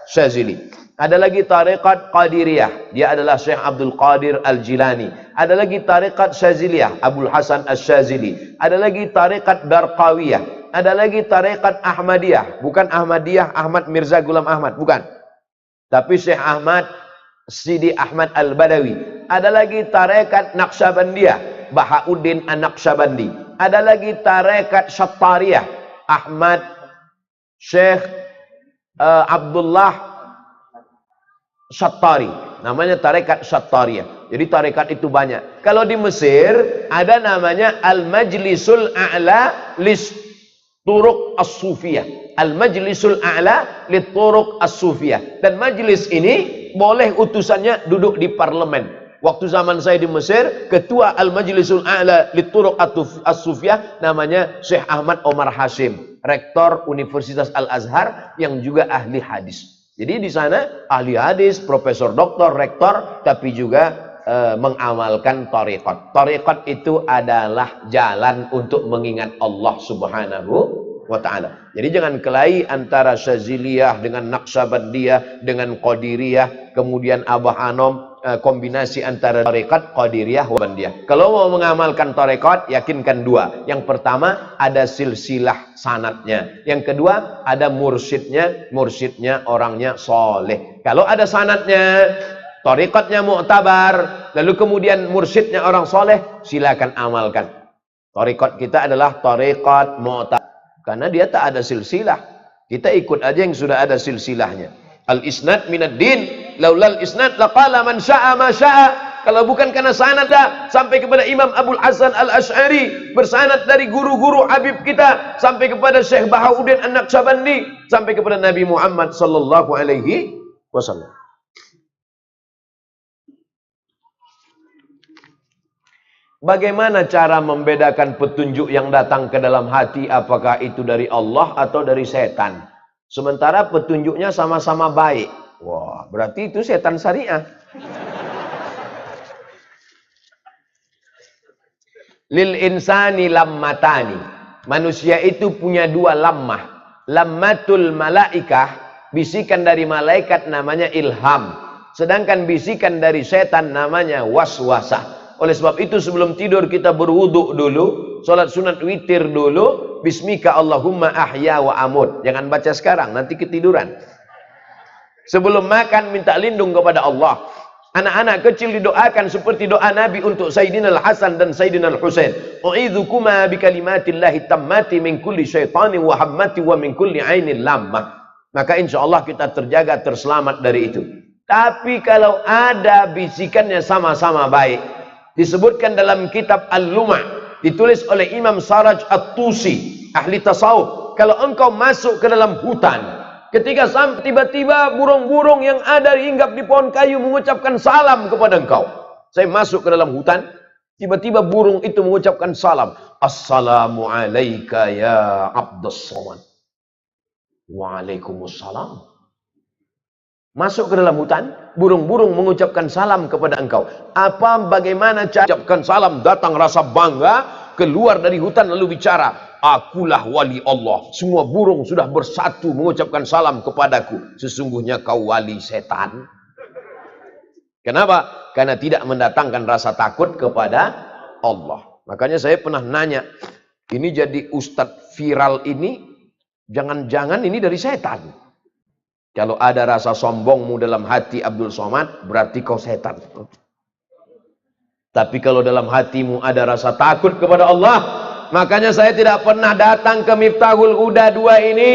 Syazili. Ada lagi tarekat Qadiriyah, dia adalah Syekh Abdul Qadir Al-Jilani. Ada lagi tarekat Syaziliyah, Abdul Hasan Asy-Syazili. Ada lagi tarekat Darqawiyah. Ada lagi tarekat Ahmadiyah, bukan Ahmadiyah Ahmad Mirza Ghulam Ahmad, bukan. Tapi Syekh Ahmad Sidi Ahmad Al-Badawi. Ada lagi tarekat Naqsyabandiyah, Bahauddin An-Naqsyabandi. Ada lagi tarekat Syattariyah, Ahmad Syekh Abdullah Syattari. Namanya tarekat Syattariyah. Jadi tarekat itu banyak. Kalau di Mesir ada namanya Al-Majlisul A'la Lis Turuq As-Sufiyah. Al-Majlisul A'la Lit Turuq As-Sufiyah. Dan majlis ini boleh utusannya duduk di parlemen. Waktu zaman saya di Mesir, ketua Al-Majlisul A'la Lit Turuq As-Sufiyah namanya Syekh Ahmad Omar Hashim, rektor Universitas Al-Azhar yang juga ahli hadis. Jadi di sana ahli hadis, profesor doktor, rektor, tapi juga mengamalkan thariqat. Thariqat itu adalah jalan untuk mengingat Allah Subhanahu wa ta'ala. Jadi jangan kelahi antara Syaziliyah dengan Naqsyabandiyah dengan Qadiriyah, kemudian Abah Anom, kombinasi antara tarekat Qadiriyah wa Bandiyah. Kalau mau mengamalkan tarekat, yakinkan dua. Yang pertama ada silsilah sanadnya. Yang kedua ada mursyidnya, mursyidnya orangnya soleh. Kalau ada sanadnya, tarekatnya mu'tabar, lalu kemudian mursyidnya orang soleh, silakan amalkan. Tarekat kita adalah tarekat mu'tabar, karena dia tak ada silsilah. Kita ikut aja yang sudah ada silsilahnya. Al-isnad minad din, laulal isnad laqala man sya'a ma sya'a. Kalau bukan karena sanad sampai kepada Imam Abdul Hasan Al-Asy'ari, bersanad dari guru-guru Habib kita sampai kepada Syekh Bahauddin An-Naqsyabandi, sampai kepada Nabi Muhammad sallallahu alaihi wasallam. Bagaimana cara membedakan petunjuk yang datang ke dalam hati, apakah itu dari Allah atau dari setan? Sementara petunjuknya sama-sama baik. Wah, berarti itu setan syariah. Lil insani lammatani. Manusia itu punya dua lammah. Lammatul malaikah, bisikan dari malaikat namanya ilham. Sedangkan bisikan dari setan namanya waswasah. Oleh sebab itu sebelum tidur kita berwudu dulu, salat sunat witir dulu, bismika Allahumma ahya wa amut. Jangan baca sekarang, nanti ketiduran. Sebelum makan minta lindung kepada Allah. Anak-anak kecil didoakan seperti doa Nabi untuk Sayyidina Al-Hasan dan Sayyidina Al-Husain. U'idzukuma bikalimatillahi tammati min kulli syaitanin wa hammati wa min kulli ainin lammah. Maka insya Allah kita terjaga, terselamat dari itu. Tapi kalau ada bisikannya sama-sama baik, disebutkan dalam kitab Al-Lumah, ditulis oleh Imam Saraj At-Tusi, ahli tasawuf. Kalau engkau masuk ke dalam hutan, ketika sampai tiba-tiba burung-burung yang ada hinggap di pohon kayu mengucapkan salam kepada engkau. Saya masuk ke dalam hutan, Tiba-tiba burung itu mengucapkan salam. Assalamu alayka ya Abdus Somad. Waalaikumsalam. Masuk ke dalam hutan, burung-burung mengucapkan salam kepada engkau. Bagaimana cara mengucapkan salam? Datang rasa bangga, keluar dari hutan lalu bicara, akulah wali Allah. Semua burung sudah bersatu mengucapkan salam kepadaku. Sesungguhnya kau wali setan. Kenapa? Karena tidak mendatangkan rasa takut kepada Allah. Makanya saya pernah nanya, ini jadi ustadz viral ini, jangan-jangan ini dari setan. Kalau ada rasa sombongmu dalam hati Abdul Somad, berarti kau setan. Tapi kalau dalam hatimu ada rasa takut kepada Allah, makanya saya tidak pernah datang ke Miftahul Huda 2 ini,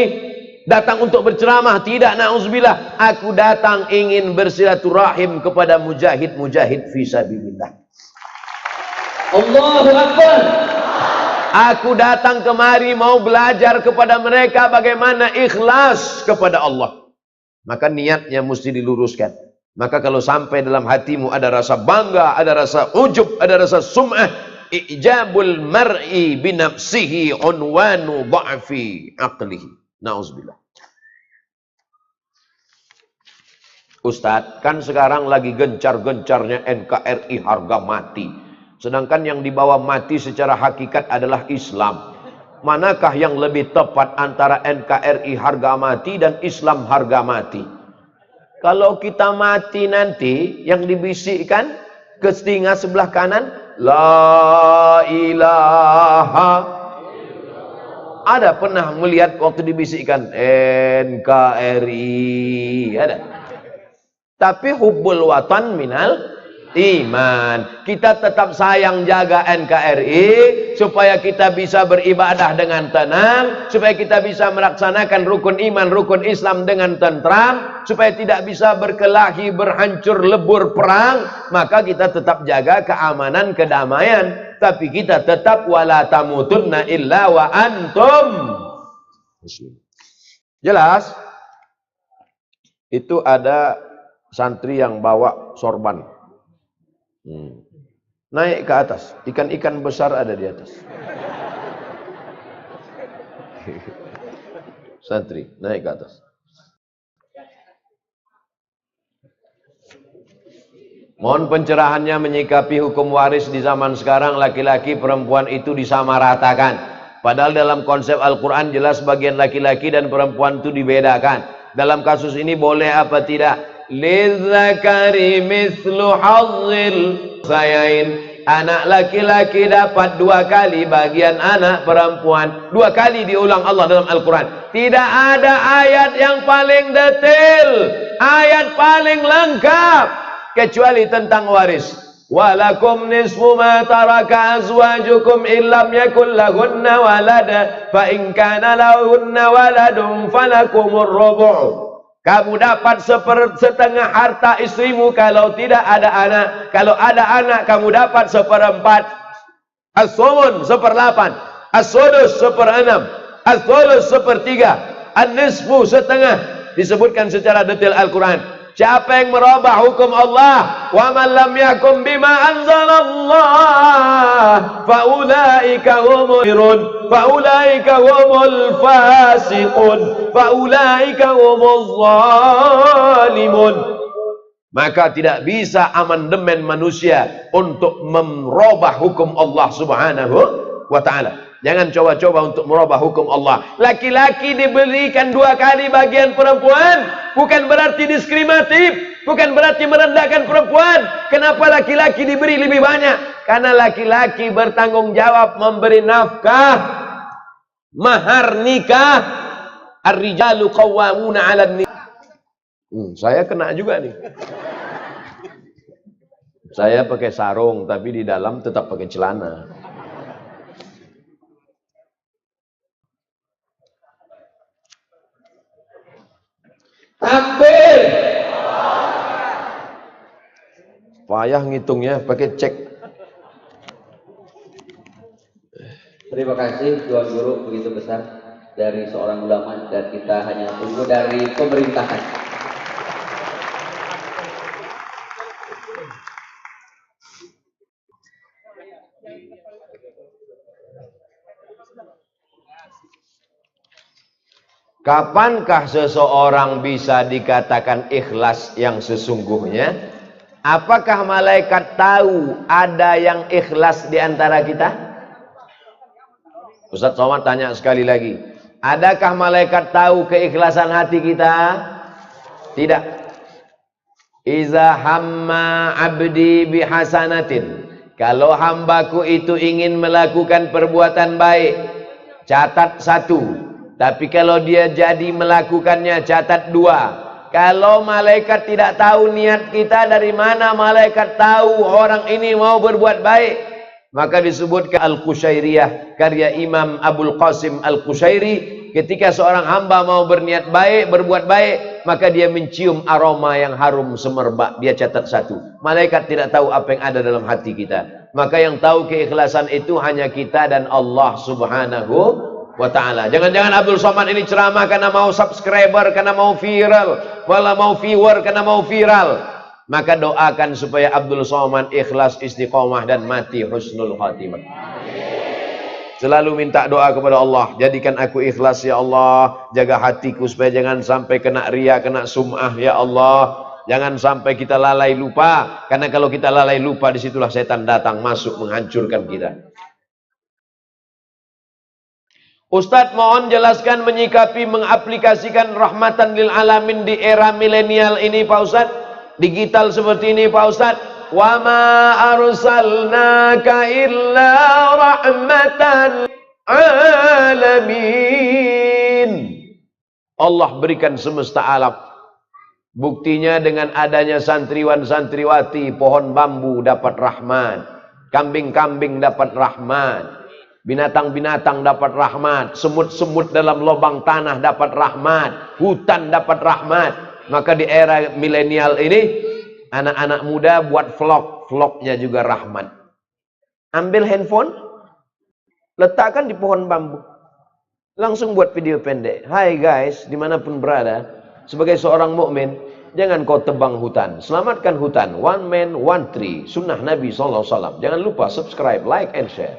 datang untuk berceramah. Tidak, na'udzubillah. Aku datang ingin bersilaturahim kepada mujahid-mujahid fisabilillah. Allahu Akbar. Aku datang kemari mau belajar kepada mereka bagaimana ikhlas kepada Allah. Maka niatnya mesti diluruskan. Maka kalau sampai dalam hatimu ada rasa bangga, ada rasa ujub, ada rasa sum'ah, ijabul mar'i binafsihi unwanu dha'fi aqlihi. Na'udzubillah. Ustadz, kan sekarang lagi gencar-gencarnya NKRI harga mati. Sedangkan yang dibawa mati secara hakikat adalah Islam. Manakah yang lebih tepat antara NKRI harga mati dan Islam harga mati? Kalau kita mati nanti, yang dibisikkan ke telinga sebelah kanan, La ilaha. Ada pernah melihat waktu dibisikkan NKRI? Ada. Tapi hubbul watan minal iman. Kita tetap sayang jaga NKRI supaya kita bisa beribadah dengan tenang, supaya kita bisa melaksanakan rukun iman, rukun Islam dengan tentram, supaya tidak bisa berkelahi, berhancur lebur perang. Maka kita tetap jaga keamanan, kedamaian, tapi kita tetap wala tamutunna illa wa antum muslim. Jelas? Itu ada santri yang bawa sorban. Naik ke atas, ikan-ikan besar ada di atas. Santri naik ke atas. Mohon pencerahannya menyikapi hukum waris di zaman sekarang, laki-laki perempuan itu disamaratakan. Padahal dalam konsep Al-Quran jelas bagian laki-laki dan perempuan itu dibedakan. Dalam kasus ini boleh apa tidak? Lidzakari mislu hazzil sayain. Anak laki-laki dapat 2 kali bagian anak perempuan. 2 kali diulang Allah dalam Al-Quran. Tidak ada ayat yang paling detail, ayat paling lengkap kecuali tentang waris. Walakum nisfu ma taraka azwajukum illam yakul lahunna walada fa in kana lahunna waladun falakumur rubu'. Kamu dapat setengah harta istrimu kalau tidak ada anak. Kalau ada anak, kamu dapat 1/4. As-sumun 1/8. As-sudus 1/6. As-thuluts 1/3. An-nisfu setengah. Disebutkan secara detail Al-Quran. Siapa yang merubah hukum Allah? Wa man lam yakum bima anzalallah faulaika humul faulaika humul fasiqun faulaika humuz zalimun. Maka tidak bisa amandemen manusia untuk merubah hukum Allah Subhanahu wa ta'ala. Jangan coba-coba untuk merubah hukum Allah. Laki-laki diberikan 2 kali bagian perempuan, bukan berarti diskriminatif, bukan berarti merendahkan perempuan. Kenapa laki-laki diberi lebih banyak? Karena laki-laki bertanggung jawab memberi nafkah, mahar nikah. Ar-rijalu qawwamuna 'alan nisa. Saya kena juga nih. Saya pakai sarung tapi di dalam tetap pakai celana. Takbir. Payah ngitungnya pakai cek. Terima kasih Tuan Guru begitu besar dari seorang ulama, dan kita hanya tunggu dari pemerintahan. Kapankah seseorang bisa dikatakan ikhlas yang sesungguhnya? Apakah malaikat tahu ada yang ikhlas di antara kita? Ustaz Somad tanya sekali lagi. Adakah malaikat tahu keikhlasan hati kita? Tidak. Iza hamma abdi bihasanatin. Kalau hambaku itu ingin melakukan perbuatan baik, catat 1. Tapi kalau dia jadi melakukannya, catat 2. Kalau malaikat tidak tahu niat kita, dari mana malaikat tahu orang ini mau berbuat baik? Maka disebutkan Al-Qushairiyah, karya Imam Abul Qasim Al-Qushairi, ketika seorang hamba mau berniat baik, berbuat baik, maka dia mencium aroma yang harum semerbak. Dia catat 1. Malaikat tidak tahu apa yang ada dalam hati kita. Maka yang tahu keikhlasan itu hanya kita dan Allah Subhanahu wa ta'ala. Jangan-jangan Abdul Somad ini ceramah karena mau subscriber, karena mau viral, wala mau viewer karena mau viral. Maka doakan supaya Abdul Somad ikhlas, istiqomah dan mati husnul khatimah. Selalu minta doa kepada Allah, jadikan aku ikhlas ya Allah, jaga hatiku supaya jangan sampai kena ria, kena sum'ah ya Allah. Jangan sampai kita lalai lupa, karena kalau kita lalai lupa disitulah setan datang masuk menghancurkan kita. Ustadz mohon jelaskan menyikapi mengaplikasikan rahmatan lil alamin di era milenial ini Pak Ustadz, digital seperti ini Pak Ustadz. Wa ma arsalnaka illa rahmatan alamin. Allah berikan semesta alam. Buktinya dengan adanya santriwan santriwati, pohon bambu dapat rahmat, kambing-kambing dapat rahmat, binatang-binatang dapat rahmat, semut-semut dalam lubang tanah dapat rahmat, hutan dapat rahmat. Maka di era milenial ini, anak-anak muda buat vlog, vlognya juga rahmat. Ambil handphone, letakkan di pohon bambu, langsung buat video pendek. Hai guys, dimanapun berada, sebagai seorang mukmin, jangan kau tebang hutan, selamatkan hutan. One man, one tree, sunnah Nabi SAW. Jangan lupa subscribe, like and share.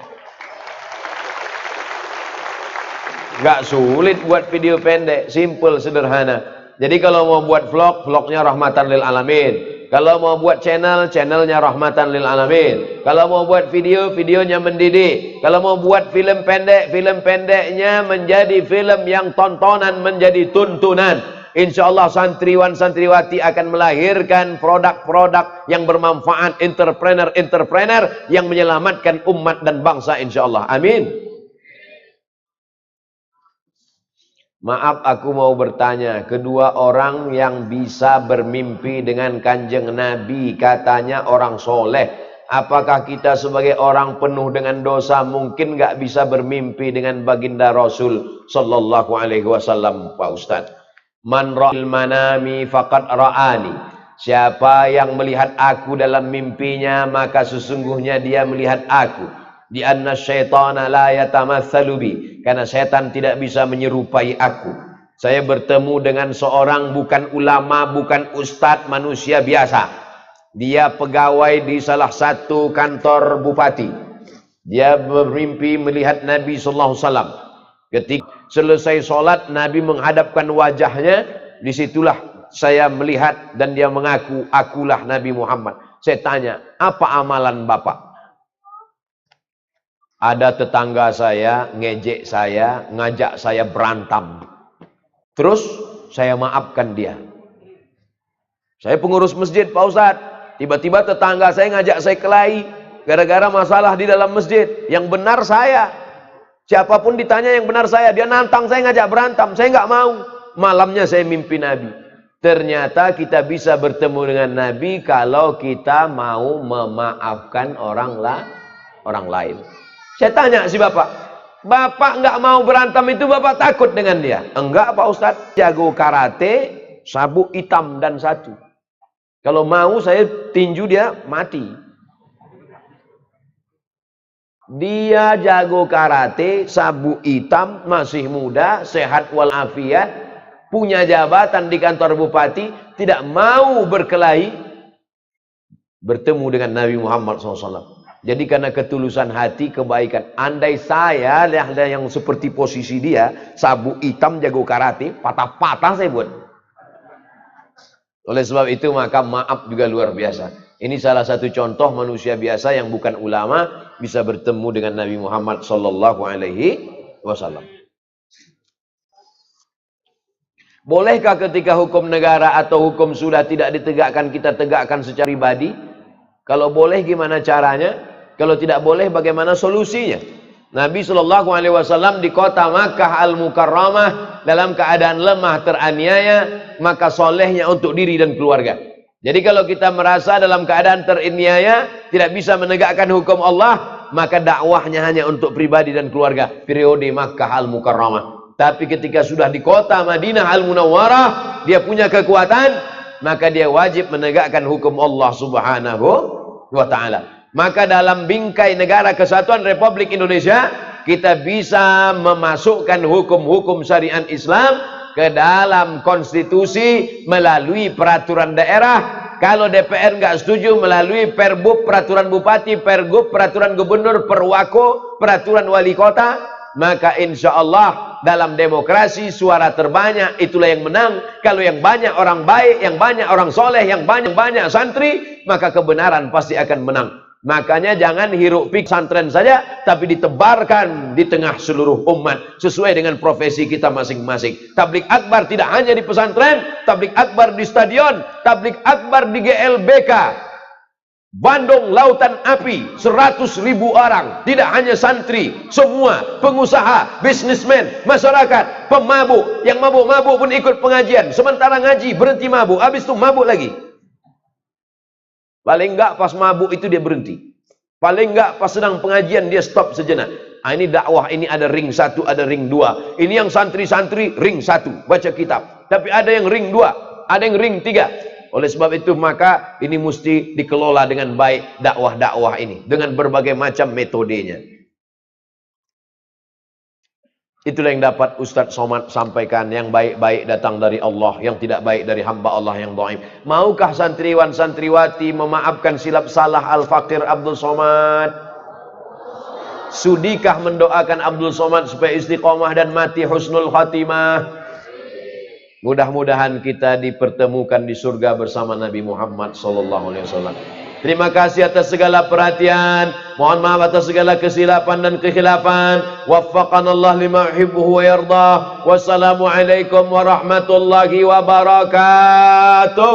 Gak sulit buat video pendek, simple, sederhana. Jadi kalau mau buat vlog, vlognya rahmatan lil alamin. Kalau mau buat channel, channelnya rahmatan lil alamin. Kalau mau buat video, videonya mendidik. Kalau mau buat film pendek, film pendeknya menjadi film yang tontonan, menjadi tuntunan. Insya Allah santriwan santriwati akan melahirkan produk-produk yang bermanfaat, entrepreneur-entrepreneur yang menyelamatkan umat dan bangsa insya Allah. Amin. Maaf aku mau bertanya, kedua orang yang bisa bermimpi dengan kanjeng Nabi katanya orang soleh. Apakah kita sebagai orang penuh dengan dosa mungkin gak bisa bermimpi dengan baginda Rasul Sallallahu Alaihi Wasallam Pak Ustadz? Man ra'il manami faqad ra'ani. Siapa yang melihat aku dalam mimpinya maka sesungguhnya dia melihat aku. Di anna syaitana la yatamatsalu bi, karena setan tidak bisa menyerupai aku. Saya bertemu dengan seorang bukan ulama, bukan ustadz, manusia biasa. Dia pegawai di salah satu kantor bupati. Dia bermimpi melihat Nabi sallallahu alaihi wasallam. Ketika selesai sholat, Nabi menghadapkan wajahnya. Disitulah saya melihat dan dia mengaku, akulah Nabi Muhammad. Saya tanya, apa amalan Bapak? Ada tetangga saya ngejek saya, ngajak saya berantem. Terus saya maafkan dia. Saya pengurus masjid Pak Ustadz. Tiba-tiba tetangga saya ngajak saya kelahi gara-gara masalah di dalam masjid. Yang benar saya. Siapapun ditanya yang benar saya. Dia nantang saya ngajak berantem. Saya nggak mau. Malamnya saya mimpi Nabi. Ternyata kita bisa bertemu dengan Nabi kalau kita mau memaafkan orang lain. Saya tanya si bapak, bapak nggak mau berantem itu bapak takut dengan dia? Enggak Pak Ustadz, jago karate, sabuk hitam dan 1. Kalau mau saya tinju dia mati. Dia jago karate, sabuk hitam, masih muda, sehat walafiat, punya jabatan di kantor bupati, tidak mau berkelahi, bertemu dengan Nabi Muhammad SAW. Jadi karena ketulusan hati, kebaikan. Andai saya ada yang seperti posisi dia, sabuk hitam jago karate, patah-patah saya buat. Oleh sebab itu maka maaf juga luar biasa. Ini salah satu contoh manusia biasa yang bukan ulama bisa bertemu dengan Nabi Muhammad sallallahu alaihi wasallam. Bolehkah ketika hukum negara atau hukum sudah tidak ditegakkan, kita tegakkan secara pribadi? Kalau boleh gimana caranya? Kalau tidak boleh bagaimana solusinya? Nabi sallallahu alaihi wasallam di kota Makkah Al-Mukarramah dalam keadaan lemah, teraniaya, maka solehnya untuk diri dan keluarga. Jadi kalau kita merasa dalam keadaan teraniaya, tidak bisa menegakkan hukum Allah, maka dakwahnya hanya untuk pribadi dan keluarga. Periode Makkah Al-Mukarramah. Tapi ketika sudah di kota Madinah Al-Munawwarah, dia punya kekuatan, maka dia wajib menegakkan hukum Allah Subhanahu wa ta'ala. Maka dalam bingkai negara kesatuan Republik Indonesia, kita bisa memasukkan hukum-hukum syariat Islam ke dalam konstitusi melalui peraturan daerah. Kalau DPR nggak setuju, melalui Perbub, peraturan bupati, Pergub, peraturan gubernur, Perwako, peraturan wali kota. Maka insya Allah dalam demokrasi suara terbanyak itulah yang menang. Kalau yang banyak orang baik, yang banyak orang soleh, yang banyak santri, maka kebenaran pasti akan menang. Makanya jangan hiruk pikuk pesantren saja, tapi ditebarkan di tengah seluruh umat sesuai dengan profesi kita masing-masing. Tablik akbar tidak hanya di pesantren, tablik akbar di stadion, tablik akbar di GLBK, Bandung Lautan Api, 100.000 orang, tidak hanya santri, semua pengusaha, bisnismen, masyarakat, pemabuk, yang mabuk-mabuk pun ikut pengajian, sementara ngaji berhenti mabuk, habis itu mabuk lagi. Paling enggak pas mabuk itu dia berhenti. Paling enggak pas sedang pengajian dia stop sejenak. Ini dakwah, ini ada ring 1, ada ring 2. Ini yang santri-santri ring 1, baca kitab. Tapi ada yang ring 2, ada yang ring 3. Oleh sebab itu maka ini mesti dikelola dengan baik dakwah-dakwah ini. Dengan berbagai macam metodenya. Itulah yang dapat Ustadz Somad sampaikan. Yang baik-baik datang dari Allah, yang tidak baik dari hamba Allah yang dhaif. Maukah santriwan santriwati memaafkan silap salah Al-Fakir Abdul Somad? Sudikah mendoakan Abdul Somad supaya istiqomah dan mati husnul khatimah? Mudah-mudahan kita dipertemukan di surga bersama Nabi Muhammad sallallahu alaihi wasallam. Terima kasih atas segala perhatian. Mohon maaf atas segala kesilapan dan kekhilafan. Waffaqanallah lima yuhibbu wa yardah. Wassalamualaikum warahmatullahi wabarakatuh.